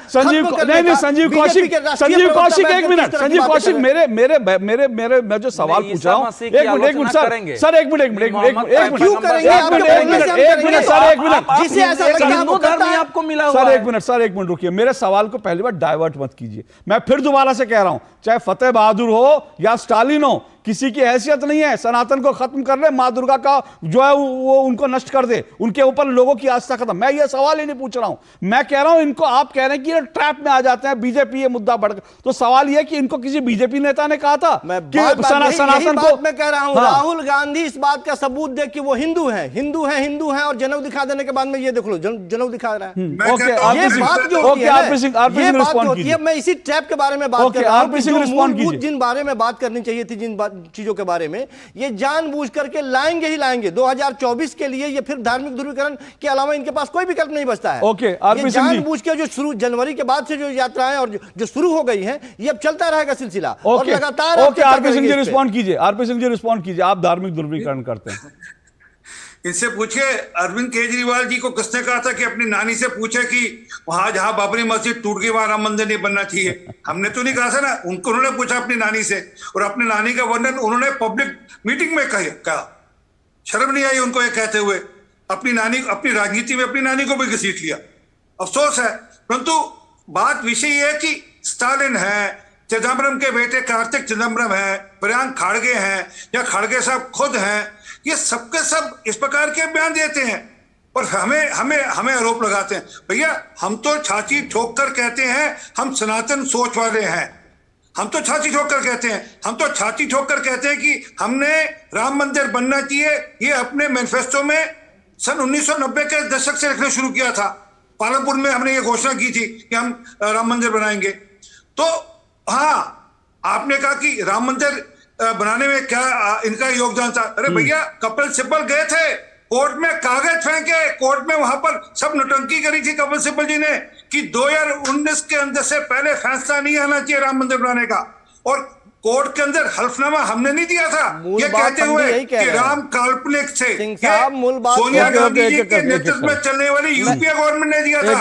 S1: संजीव कौशिक, संजीव कौशिक एक मिनट, संजीव कौशिक मेरे मैं जो सवाल पूछ रहा हूँ, एक मिनट सर, एक मिनट
S21: करेंगे, आपके बोलने से हम
S1: एक
S21: करेंगे।
S1: मिनट सर, एक मिनट।
S21: जिसे ऐसा लगता है वो करता है।
S10: आपको मिला
S1: सर एक मिनट रुकिए, मेरे सवाल को पहली बार डाइवर्ट मत कीजिए। मैं फिर दोबारा से कह रहा हूं, चाहे फतेह बहादुर हो या स्टालिन हो, किसी की हैसियत नहीं है सनातन को खत्म कर ले, मां दुर्गा का जो है वो उनको नष्ट कर दे, उनके ऊपर लोगों की आस्था खत्म। मैं ये सवाल ही नहीं पूछ रहा हूं, मैं कह रहा हूं इनको आप कह रहे हैं कि ये ट्रैप में आ जाते हैं, बीजेपी ये मुद्दा बढ़, तो सवाल ये कि इनको किसी बीजेपी नेता ने कहा था कि सनातन को।
S21: मैं कह रहा हूं राहुल गांधी इस बात का सबूत दे कि वो हिंदू है, हिंदू है, हिंदू है, और जनेऊ दिखा देने के बाद में ये देख लो जनेऊ दिखा रहा है। ये बात जो होती है, मैं इसी ट्रैप के बारे में बात कर रहा हूं। जिन बारे में बात करनी चाहिए थी, जिन चीजों के बारे में ये जानबूझ करके लाएंगे ही लाएंगे 2024 के लिए। ये फिर धार्मिक ध्रुवीकरण के अलावा इनके पास कोई विकल्प नहीं बचता है। ये जानबूझ के जो शुरू जनवरी के बाद से जो यात्राएं और जो शुरू हो गई हैं, ये अब चलता रहेगा सिलसिला और लगातार।
S1: आरपी सिंह जी रिस्पॉन्ड कीजिए, आरपी सिंह जी रिस्पॉन्ड कीजिए, आप धार्मिक ध्रुवीकरण करते हैं।
S11: इनसे पूछिए अरविंद केजरीवाल जी को किसने कहा था कि अपनी नानी से पूछे कि वहां जहां बाबरी मस्जिद टूट गई वहां राम मंदिर नहीं बनना चाहिए। हमने तो नहीं कहा था ना, उनको उन्होंने पूछा अपनी नानी से, और अपनी नानी का वर्णन उन्होंने पब्लिक मीटिंग में कहा। शर्म नहीं आई उनको ये कहते हुए? अपनी नानी, अपनी राजनीति में अपनी नानी को भी घसीट लिया। अफसोस है। परंतु बात विषय ये है कि स्टालिन है, चिदम्बरम के बेटे कार्तिक चिदम्बरम है, प्रियंक खाड़गे हैं, या खाड़गे साहब खुद हैं, ये सबके सब इस प्रकार के बयान देते हैं और हमें आरोप लगाते हैं। भैया हम तो छाती ठोक कर कहते हैं हम सनातन सोच वाले हैं। हम तो छाती ठोक कर कहते हैं, कि हमने राम मंदिर बनना चाहिए। ये अपने मैनिफेस्टो में सन 1990 के दशक से लिखना शुरू किया था। पालमपुर में हमने ये घोषणा की थी कि हम राम मंदिर बनाएंगे। तो हाँ, आपने कहा कि राम मंदिर बनाने में क्या इनका योगदान था। अरे भैया कपिल सिब्बल गए थे, कोर्ट में कागज फेंके, कोर्ट में वहां पर सब नौटंकी करी थी कपिल सिब्बल जी ने कि 2019 के अंदर से पहले फैसला नहीं आना चाहिए राम मंदिर बनाने का। और कोर्ट के अंदर हल्फनामा हमने नहीं दिया था ये कहते हुए कि राम काल्पनिक थे। सोनिया गांधी जी के नेतृत्व में चलने वाली यूपीए गवर्नमेंट ने दिया था।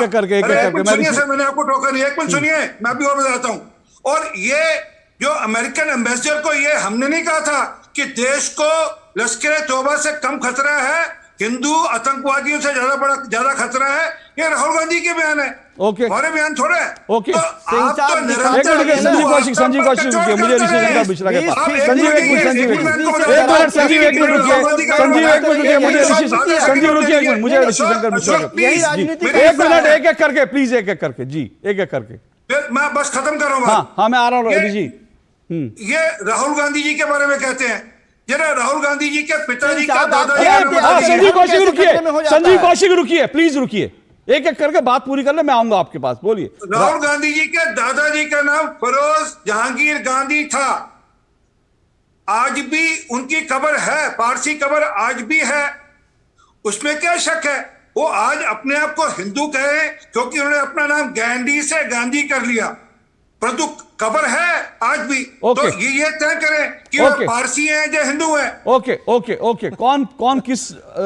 S11: सुनिए सर, मैंने आपको टोका नहीं, एक मिनट सुनिए, मैं भी और बताता हूँ। और ये जो अमेरिकन एम्बेसडर को ये हमने नहीं कहा था कि देश को लश्कर तौबा से कम खतरा है, हिंदू आतंकवादियों से ज्यादा खतरा है, ये राहुल गांधी के बयान है। हमारे बयान थोड़े है।
S1: तो आप तो निरंतर संजीव कौशिक रुकिए, मुझे ऋषिशंकर मिश्रा के पास। संजीव एक मिनट रुकिए, मुझे ऋषिशंकर मिश्रा के पास। एक मिनट, एक एक करके प्लीज, एक एक करके जी, एक एक करके।
S11: मैं बस खत्म कर रहा हूँ।
S1: हाँ मैं आ रहा हूँ जी।
S11: ये राहुल गांधी जी के बारे में कहते हैं, जरा राहुल गांधी जी के पिताजी का
S1: संजीव कौशिक रुकिए, प्लीज रुकिए, एक एक करके बात पूरी कर ले, मैं आऊंगा आपके पास। बोलिए।
S11: राहुल गांधी जी के दादाजी का नाम फिरोज जहांगीर गांधी था। आज भी उनकी कब्र है, पारसी कब्र आज भी है, उसमें क्या शक है? वो आज अपने आप को हिंदू कहे क्योंकि उन्होंने अपना नाम गांधी से गांधी कर लिया, परंतु कब्र है आज भी। तो ये तय करें कि वो पारसी हैं या हिंदू हैं।
S1: ओके कौन किस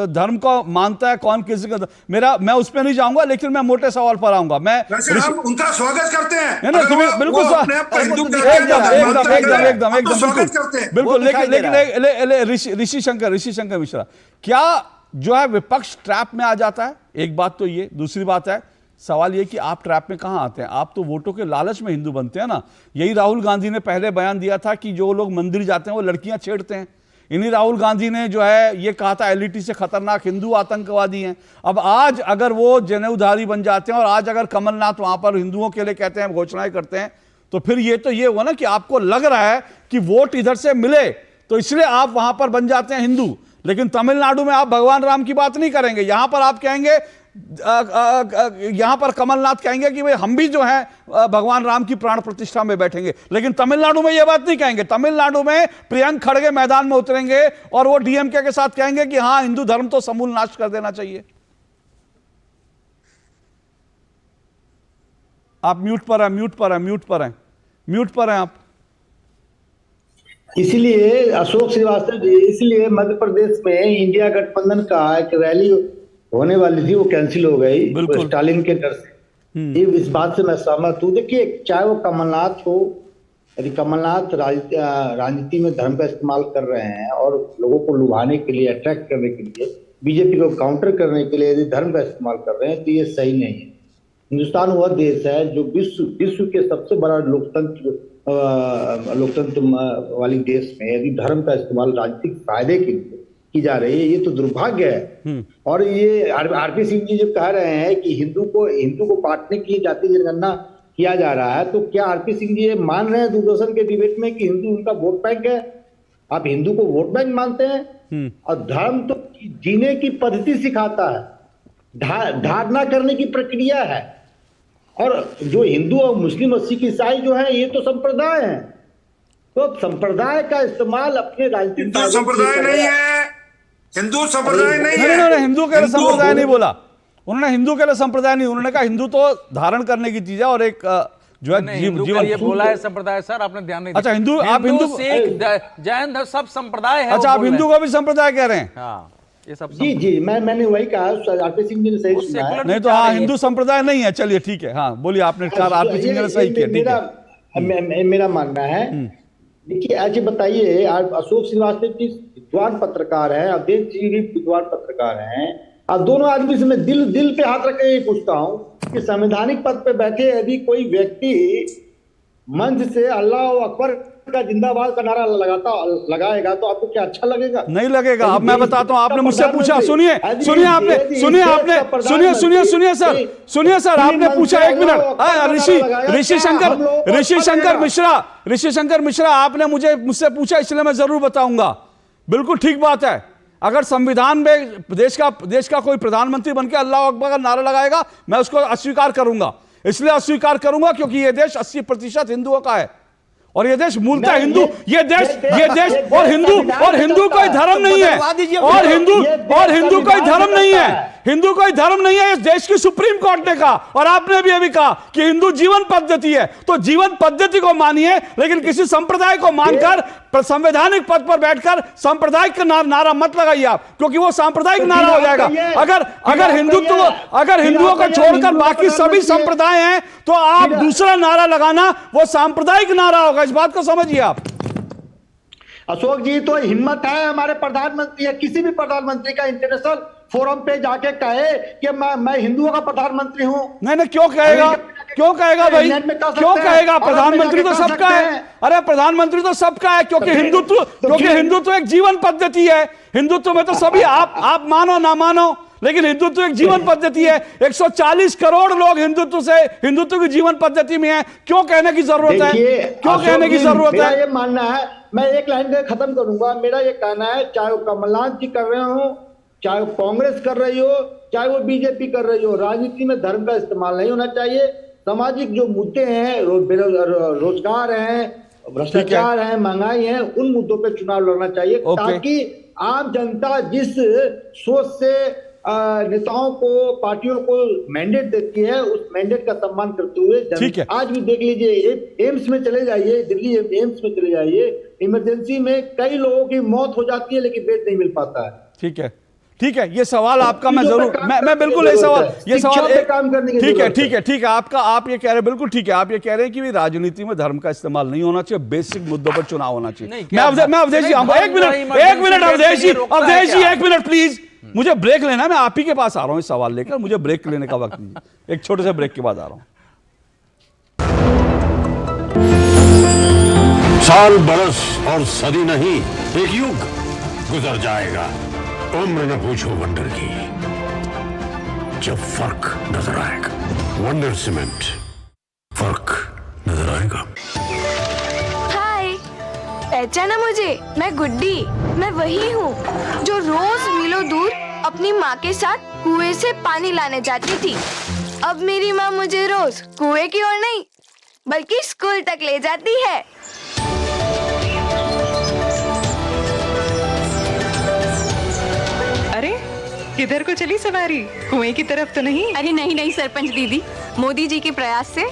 S1: धर्म को मानता है, कौन किस का, मैं उस पर नहीं जाऊंगा, लेकिन मैं मोटे सवाल पर आऊंगा। मैं
S11: हम उनका स्वागत करते हैं,
S1: बिल्कुल बिल्कुल। लेकिन ऋषिशंकर मिश्रा, क्या जो है विपक्ष ट्रैप में आ जाता है? एक बात तो ये, दूसरी बात है सवाल ये कि आप ट्रैप में कहां आते हैं? आप तो वोटों के लालच में हिंदू बनते हैं ना। यही राहुल गांधी ने पहले बयान दिया था कि जो लोग मंदिर जाते हैं वो लड़कियां छेड़ते हैं। इन्हीं राहुल गांधी ने जो है ये कहा था एलईटी से खतरनाक हिंदू आतंकवादी हैं। अब आज अगर वो जनेऊधारी बन जाते हैं और आज अगर कमलनाथ वहां पर हिंदुओं के लिए कहते हैं, घोषणाएं करते हैं, तो फिर ये हुआ ना कि आपको लग रहा है कि वोट इधर से मिले तो इसलिए आप वहां पर बन जाते हैं हिंदू। लेकिन तमिलनाडु में आप भगवान राम की बात नहीं करेंगे, यहां पर आप कहेंगे, यहां पर कमलनाथ कहेंगे कि भाई हम भी जो है भगवान राम की प्राण प्रतिष्ठा में बैठेंगे, लेकिन तमिलनाडु में यह बात नहीं कहेंगे। तमिलनाडु में प्रियंक खड़गे मैदान में उतरेंगे और वो डीएमके के साथ कहेंगे कि हां हिंदू धर्म तो समूल नाश कर देना चाहिए। आप म्यूट पर हैं आप।
S9: इसलिए अशोक श्रीवास्तव जी, इसलिए मध्य प्रदेश में इंडिया गठबंधन का एक रैली होने वाली थी, वो कैंसिल हो गई स्टालिन के डर से। इस बात से मैं सहमत हूँ। देखिए, चाहे वो कमलनाथ हो, यदि कमलनाथ राजनीति में धर्म का इस्तेमाल कर रहे हैं और लोगों को लुभाने के लिए, अट्रैक्ट करने के लिए, बीजेपी को काउंटर करने के लिए यदि धर्म का इस्तेमाल कर रहे हैं तो ये सही नहीं है। हिंदुस्तान वह देश है जो विश्व के सबसे बड़ा लोकतंत्र वाली देश में यदि धर्म का इस्तेमाल राजनीतिक फायदे के लिए की जा रही है, ये तो दुर्भाग्य है। और ये आरपी सिंह जी जो कह रहे हैं कि हिंदू को बांटने के लिए जाति जनगणना किया जा रहा है, तो क्या आरपी सिंह जी ये मान रहे हैं दूरदर्शन के डिबेट में कि हिंदू उनका वोट बैंक है? आप हिंदू को वोट बैंक मानते हैं? और धर्म तो जीने की पद्धति सिखाता है, धारणा करने की प्रक्रिया है। और जो हिंदू और मुस्लिम और सिख ईसाई जो है ये तो संप्रदाय है, तो संप्रदाय का इस्तेमाल अपने राजनीतिक
S11: हिंदू संप्रदाय नहीं है, हिंदू संप्रदाय नहीं है।
S1: नहीं, हिंदू के लिए संप्रदाय नहीं बोला उन्होंने, हिंदू के लिए संप्रदाय नहीं, उन्होंने कहा हिंदू तो धारण करने की चीज है और एक जो है जीवन
S10: ये बोला है संप्रदाय। सर आपने ध्यान नहीं दिया।
S1: अच्छा, हिंदू आप हिंदू
S10: सिख जैन सब संप्रदाय है।
S1: अच्छा, आप हिंदू को भी संप्रदाय कह रहे हैं?
S10: हाँ, ये सब
S9: जी मैंने वही कहा, आरपी सिंह जी ने सही सुना है।
S1: नहीं तो हाँ, हिंदू संप्रदाय नहीं है। चलिए ठीक है, हाँ बोलिए, आपने कहा आरपी सिंह ने सही किया, ठीक है।
S9: मेरा मानना है, देखिए आज बताइए, अशोक श्रीवास्तव जी विद्वान पत्रकार है, अवधेश जी भी विद्वान पत्रकार हैं। अब दोनों आदमी से मैं दिल पे हाथ रख के ये पूछता हूं कि संवैधानिक पद पे बैठे यदि कोई व्यक्ति मंच से अल्लाह अकबर का जिंदाबाद का नारा लगाएगा तो आपको क्या अच्छा लगेगा?
S1: नहीं लगेगा। अब मैं बताता हूं, आपने मुझसे पूछा, सुनिए सर, आपने पूछा, एक मिनट, ऋषि शंकर मिश्रा आपने मुझसे पूछा, इसलिए मैं जरूर बताऊंगा। बिल्कुल ठीक बात है। अगर संविधान में देश का कोई प्रधानमंत्री बनकर अल्लाह अकबर का नारा लगाएगा, मैं उसको अस्वीकार करूंगा। इसलिए अस्वीकार करूंगा क्योंकि यह देश 80% हिंदुओं का है और यह देश मूलतः हिंदू, ये देश और हिंदू कोई धर्म नहीं है, और हिंदू कोई धर्म नहीं है, हिंदू कोई धर्म नहीं है। इस देश की सुप्रीम कोर्ट ने कहा और आपने भी अभी कहा कि हिंदू जीवन पद्धति है, तो जीवन पद्धति को मानिए, लेकिन किसी संप्रदाय को मानकर संवैधानिक पद पर बैठकर सांप्रदायिक का नारा मत लगाइए आप, क्योंकि वो सांप्रदायिक नारा हो जाएगा। अगर हिंदुओं को छोड़कर बाकी सभी संप्रदाय हैं तो आप दूसरा नारा लगाना वो सांप्रदायिक नारा होगा। इस बात को समझिए आप।
S9: अशोक जी, तो हिम्मत है हमारे प्रधानमंत्री या किसी भी प्रधानमंत्री का इंटरनेशनल फोरम पे जाके कहे कि मैं हिंदुओं का प्रधानमंत्री हूं?
S1: नहीं, क्यों कहेगा भाई, क्यों कहेगा? प्रधानमंत्री तो सबका है। अरे प्रधानमंत्री तो सबका है, क्योंकि हिंदुत्व एक जीवन पद्धति है। हिंदुत्व में तो सभी आप मानो ना मानो, लेकिन हिंदुत्व एक जीवन पद्धति है। 140 करोड़ लोग हिंदुत्व की जीवन पद्धति में है। क्यों कहने की जरूरत है? क्यों कहने की जरूरत है?
S9: मेरा ये मानना है, मैं एक लाइन में खत्म करूंगा। मेरा ये कहना है, चाहे वो कमलनाथ जी कर रहे हो, चाहे वो कांग्रेस कर रही हो, चाहे वो बीजेपी कर रही हो, राजनीति में धर्म का इस्तेमाल नहीं होना चाहिए। सामाजिक जो मुद्दे हैं, रोजगार है, भ्रष्टाचार है, महंगाई है, उन मुद्दों पे चुनाव लड़ना चाहिए, ताकि आम जनता जिस सोच से नेताओं को, पार्टियों को मैंडेट देती है, उस मैंडेट का सम्मान करते हुए आज भी देख लीजिए, एम्स में चले जाइए, दिल्ली एम्स में चले जाइए, इमरजेंसी में कई लोगों की मौत हो जाती है लेकिन बेड नहीं मिल पाता है।
S1: ठीक है, ये सवाल आपका मैं जरूर, मैं बिल्कुल ये सवाल काम करने की ठीक है आपका, आप ये कह रहे हैं, बिल्कुल ठीक है, आप ये कह रहे हैं कि राजनीति में धर्म का इस्तेमाल नहीं होना चाहिए, बेसिक मुद्दों पर चुनाव होना चाहिए। मैं अवधेश जी, एक मिनट प्लीज, मुझे ब्रेक लेना है, मैं आप ही के पास आ रहा हूं इस सवाल लेकर, मुझे ब्रेक लेने का वक्त नहीं, एक छोटे से ब्रेक के बाद आ रहा हूं।
S12: साल, बरस और सदी नहीं, एक युग गुजर जाएगा, उम्र न पूछो वंडर की, जब फर्क नजर आएगा। वंडर सीमेंट, फर्क नजर आएगा।
S3: हाय, पहचाना मुझे? मैं गुड्डी, मैं वही हूँ जो रोज मीलों दूर अपनी माँ के साथ कुएं से पानी लाने जाती थी। अब मेरी माँ मुझे रोज कुएं की ओर नहीं बल्कि स्कूल तक ले जाती है।
S22: अरे किधर को चली सवारी? कुएं की तरफ तो नहीं?
S23: अरे नहीं सरपंच दीदी, मोदी जी के प्रयास से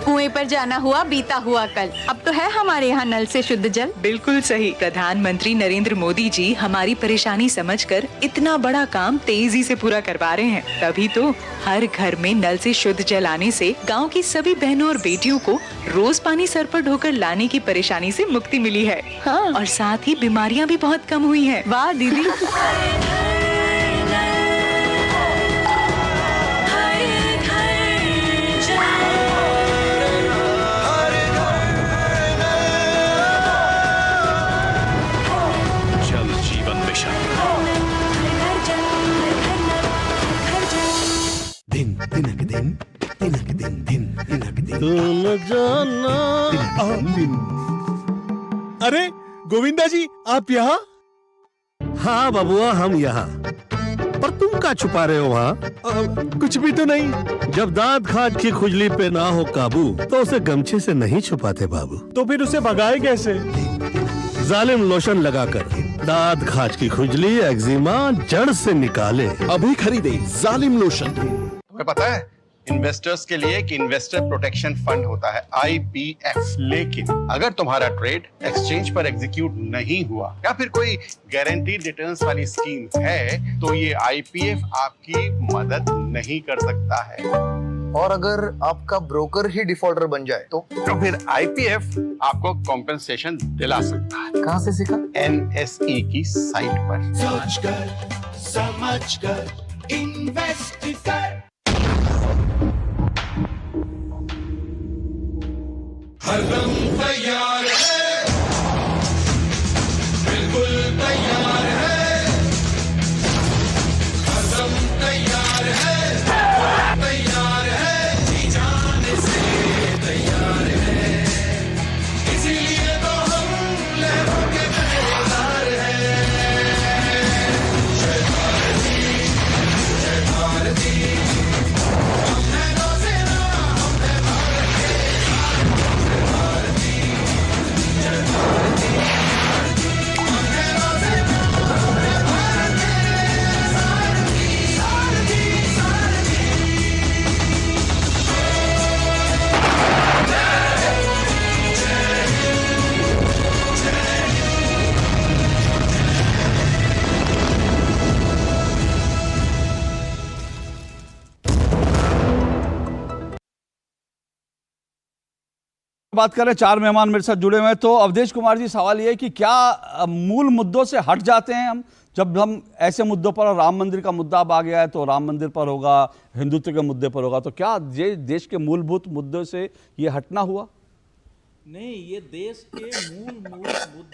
S23: कुएं पर जाना हुआ बीता हुआ कल, अब तो है हमारे यहाँ नल से शुद्ध जल।
S22: बिल्कुल सही। प्रधानमंत्री नरेंद्र मोदी जी हमारी परेशानी समझकर इतना बड़ा काम तेजी से पूरा करवा रहे हैं, तभी तो हर घर में नल से शुद्ध जल आने से गांव की सभी बहनों और बेटियों को रोज पानी सर पर ढोकर लाने की परेशानी से मुक्ति मिली है। हाँ। और साथ ही बीमारियाँ भी बहुत कम हुई है।
S23: वाह दीदी।
S15: तुम जाना। अरे गोविंदा जी, आप यहाँ?
S12: हाँ बबुआ, हम यहाँ। पर तुम क्या छुपा रहे हो वहाँ?
S15: कुछ भी तो नहीं।
S12: जब दांत खाज की खुजली पे ना हो काबू तो उसे गमछे से नहीं छुपाते बाबू।
S15: तो फिर उसे भगाए कैसे?
S12: जालिम लोशन लगाकर दांत खाज की खुजली एक्जिमा जड़ से निकाले।
S15: अभी खरीदे जालिम लोशन।
S17: तुम्हें पता है इन्वेस्टर्स के लिए कि इन्वेस्टर प्रोटेक्शन फंड होता है IPF, लेकिन अगर तुम्हारा ट्रेड एक्सचेंज पर एग्जीक्यूट नहीं हुआ या फिर कोई गारंटीड रिटर्न्स वाली स्कीम है तो ये IPF आपकी मदद नहीं कर सकता है।
S18: और अगर आपका ब्रोकर ही डिफॉल्टर बन जाए तो
S17: फिर IPF आपको कॉम्पेंसेशन दिला सकता है।
S18: कहाँ से सीखा?
S17: NSE की साइट पर।
S19: सोच कर समझ कर इन्वेस्ट कर। हरदम तैयार है, बिल्कुल तैयार है, हरदम तैयार है, तैयार है, जी जाने से तैयार है, इसीलिए तो हम लहरों के पहरेदार हैं। जय भारती, जय भारती, हम हैं नौसेना, हम हैं भारत के।
S1: बात करें, 4 मेहमान मेरे साथ जुड़े हुए हैं। तो अवधेश कुमार जी, सवाल ये है कि क्या मूल मुद्दों से हट जाते हैं हम जब हम ऐसे मुद्दों पर, राम मंदिर का मुद्दा अब आ गया है तो राम मंदिर पर होगा, हिंदुत्व के मुद्दे पर होगा, तो क्या ये देश के मूलभूत मुद्दों से ये हटना हुआ?
S10: नहीं, ये देश के मूल मुद्दों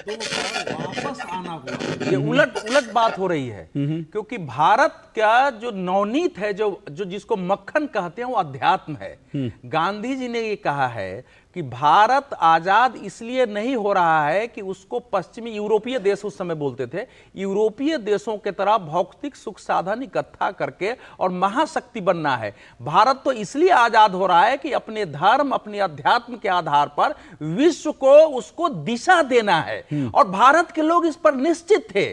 S10: पर वापस आना हुआ। ये उलट बात हो रही है, क्योंकि भारत का जो नवनीत है, जो जिसको मक्खन कहते हैं, वो अध्यात्म है। गांधी जी ने ये कहा है कि भारत आजाद इसलिए नहीं हो रहा है कि उसको पश्चिमी यूरोपीय देश उस समय बोलते थे, यूरोपीय देशों के तरह भौतिक सुख साधन इकट्ठा करके और महाशक्ति बनना है। भारत तो इसलिए आजाद हो रहा है कि अपने धर्म, अपने अध्यात्म के आधार पर विश्व को उसको दिशा देना है। और भारत के लोग इस पर निश्चित थे।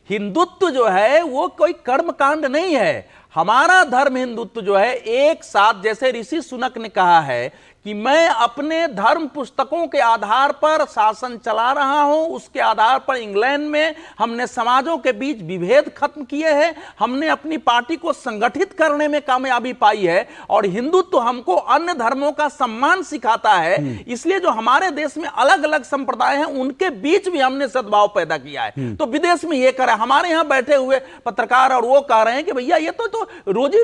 S10: हिंदुत्व जो है वो कोई कर्मकांड नहीं है। हमारा धर्म हिंदुत्व जो है एक साथ, जैसे ऋषि सुनक ने कहा है कि मैं अपने धर्म पुस्तकों के आधार पर शासन चला रहा हूं, उसके आधार पर इंग्लैंड में हमने समाजों के बीच विभेद खत्म किए हैं, हमने अपनी पार्टी को संगठित करने में कामयाबी पाई है, और हिंदुत्व हमको अन्य धर्मों का सम्मान सिखाता है। इसलिए जो हमारे देश में अलग अलग संप्रदाय हैं उनके बीच भी हमने सद्भाव पैदा किया है। तो विदेश में ये करा, हमारे यहां बैठे हुए पत्रकार और वो कह रहे हैं कि भैया ये तो रोजी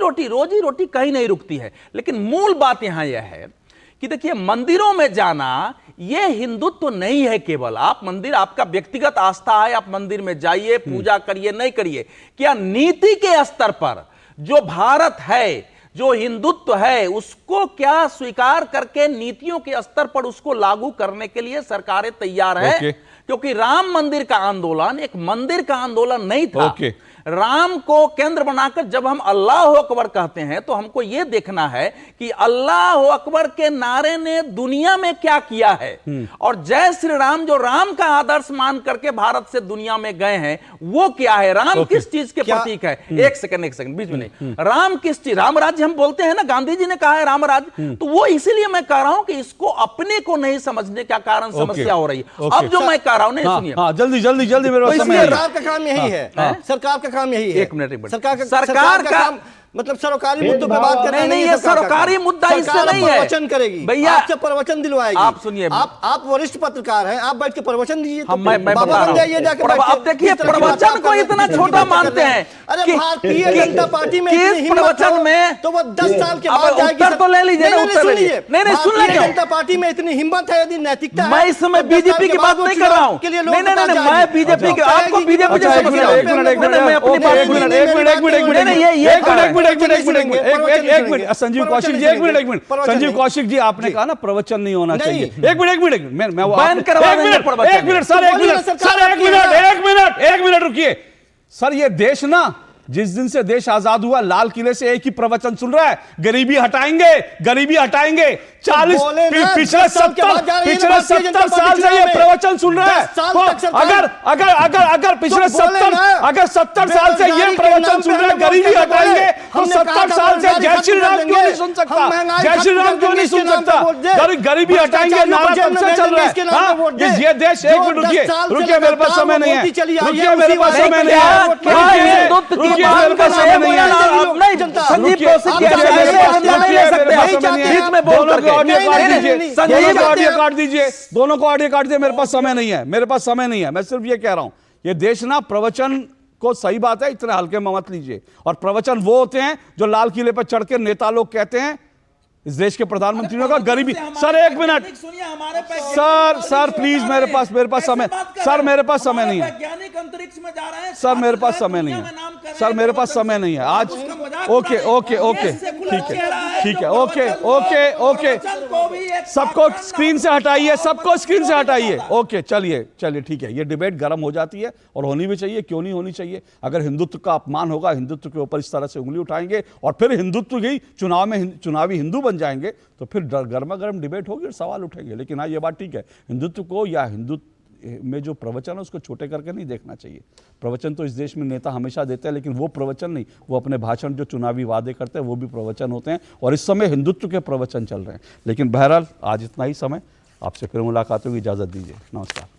S10: रोटी कहीं नहीं रुकती है। लेकिन मूल बात यहां यह है कि देखिए, मंदिरों में जाना यह हिंदुत्व नहीं है। केवल आप मंदिर, आपका व्यक्तिगत आस्था है, आप मंदिर में जाइए, पूजा करिए, नहीं करिए। क्या नीति के स्तर पर जो भारत है, जो हिंदुत्व है, उसको क्या स्वीकार करके नीतियों के स्तर पर उसको लागू करने के लिए सरकारें तैयार है? क्योंकि राम मंदिर का आंदोलन एक मंदिर का आंदोलन नहीं था। राम को केंद्र बनाकर जब हम अल्लाह अकबर कहते हैं तो हमको यह देखना है कि अल्लाह अकबर के नारे ने दुनिया में क्या किया है, और जय श्री राम जो राम का आदर्श मान करके भारत से दुनिया में गए हैं वो क्या है। राम किस चीज के प्रतीक है? एक सेकंड बीच में नहीं, राम किस चीज, राम राज्य हम बोलते हैं ना, गांधी जी ने कहा है राम राज्य, तो वो इसीलिए मैं कह रहा हूं कि इसको अपने को नहीं समझने का कारण समस्या हो रही है। अब जो मैं कह रहा हूं, नहीं सुनिए,
S1: जल्दी मेरे
S21: सरकार का काम यही है, सरकार का काम यही है।
S10: एक मिनट,
S21: सरकार का काम मतलब सरकारी मुद्दों पे बात करना
S10: नहीं, ये सरकारी मुद्दा इससे नहीं है।
S21: प्रवचन करेगी
S10: भैया,
S21: आपसे प्रवचन दिलवाएगी।
S10: आप सुनिए,
S21: आप वरिष्ठ पत्रकार हैं, आप बैठ के प्रवचन दीजिए। तो
S10: मैं बता रहा हूं, अब देखिए प्रवचन को इतना छोटा मानते हैं।
S21: अरे भारतीय जनता पार्टी में
S10: प्रवचन में
S21: तो वो 10 साल के बाद जाएगी।
S10: उत्तर तो ले लीजिए ना, उत्तर लीजिए। नहीं सुन ले,
S21: जनता पार्टी में इतनी हिम्मत है, यदि नैतिकता है।
S10: मैं इस समय बीजेपी की बात नहीं कर रहा हूं। नहीं, मैं बीजेपी की, आपको बीजेपी जैसे
S1: संजीव कौशिक जी, एक मिनट संजीव कौशिक जी, आपने कहा ना प्रवचन नहीं होना चाहिए। एक मिनट मैं एक मिनट रुकिए सर। ये देश ना जिस दिन से देश आजाद हुआ लाल किले से एक ही प्रवचन सुन रहा है, गरीबी हटाएंगे, गरीबी हटाएंगे। 40 पिछले 70 साल से ये प्रवचन सुन रहा है। तो अगर पिछले 70 साल से ये प्रवचन सुन रहा है गरीबी हटाएंगे, तो 70 साल से जय श्री राम क्यों नहीं सुन सकता? जय श्री राम क्यों नहीं सुन सकता? गरीबी हटाएंगे नारा कब से चल रहा है? ये देश, एक मिनट रुकिए मेरे पास समय नहीं है, रुकिए मेरे पास समय नहीं है, मेरे पास समय नहीं है। संजीव कौशिक ऑडियो काट दीजिए, दोनों को ऑडियो काट दीजिए। मेरे पास समय नहीं है, मेरे पास समय नहीं है। मैं सिर्फ ये कह रहा हूं, ये देश ना प्रवचन को, सही बात है, इतने हल्के में मत लीजिए। और प्रवचन वो होते हैं जो लाल किले पर चढ़ के नेता लोग कहते हैं इस देश के प्रधानमंत्री ने कहा गरीबी। सर एक मिनट सर प्लीज, मेरे पास समय, सर मेरे पास समय नहीं है, सर मेरे पास समय नहीं है, सर मेरे पास समय नहीं है आज। ओके ठीक है, ओके सबको स्क्रीन से हटाइए, सबको स्क्रीन से हटाइए। ओके चलिए ठीक है। ये डिबेट गर्म हो जाती है और होनी भी चाहिए, क्यों नहीं होनी चाहिए? अगर हिंदुत्व का अपमान होगा, हिंदुत्व के ऊपर इस तरह से उंगली उठाएंगे और फिर हिंदुत्व की चुनावी हिंदू बन जाएंगे, तो फिर गर्मा गर्म डिबेट होगी और सवाल उठेंगे। लेकिन हाँ, ये बात ठीक है, हिंदुत्व को या हिंदुत्व में जो प्रवचन है उसको छोटे करके नहीं देखना चाहिए। प्रवचन तो इस देश में नेता हमेशा देते हैं, लेकिन वो प्रवचन नहीं, वो अपने भाषण जो चुनावी वादे करते हैं वो भी प्रवचन होते हैं। और इस समय हिंदुत्व के प्रवचन चल रहे हैं। लेकिन बहरहाल आज इतना ही समय, आपसे फिर मुलाकात होगी, इजाजत दीजिए, नमस्कार।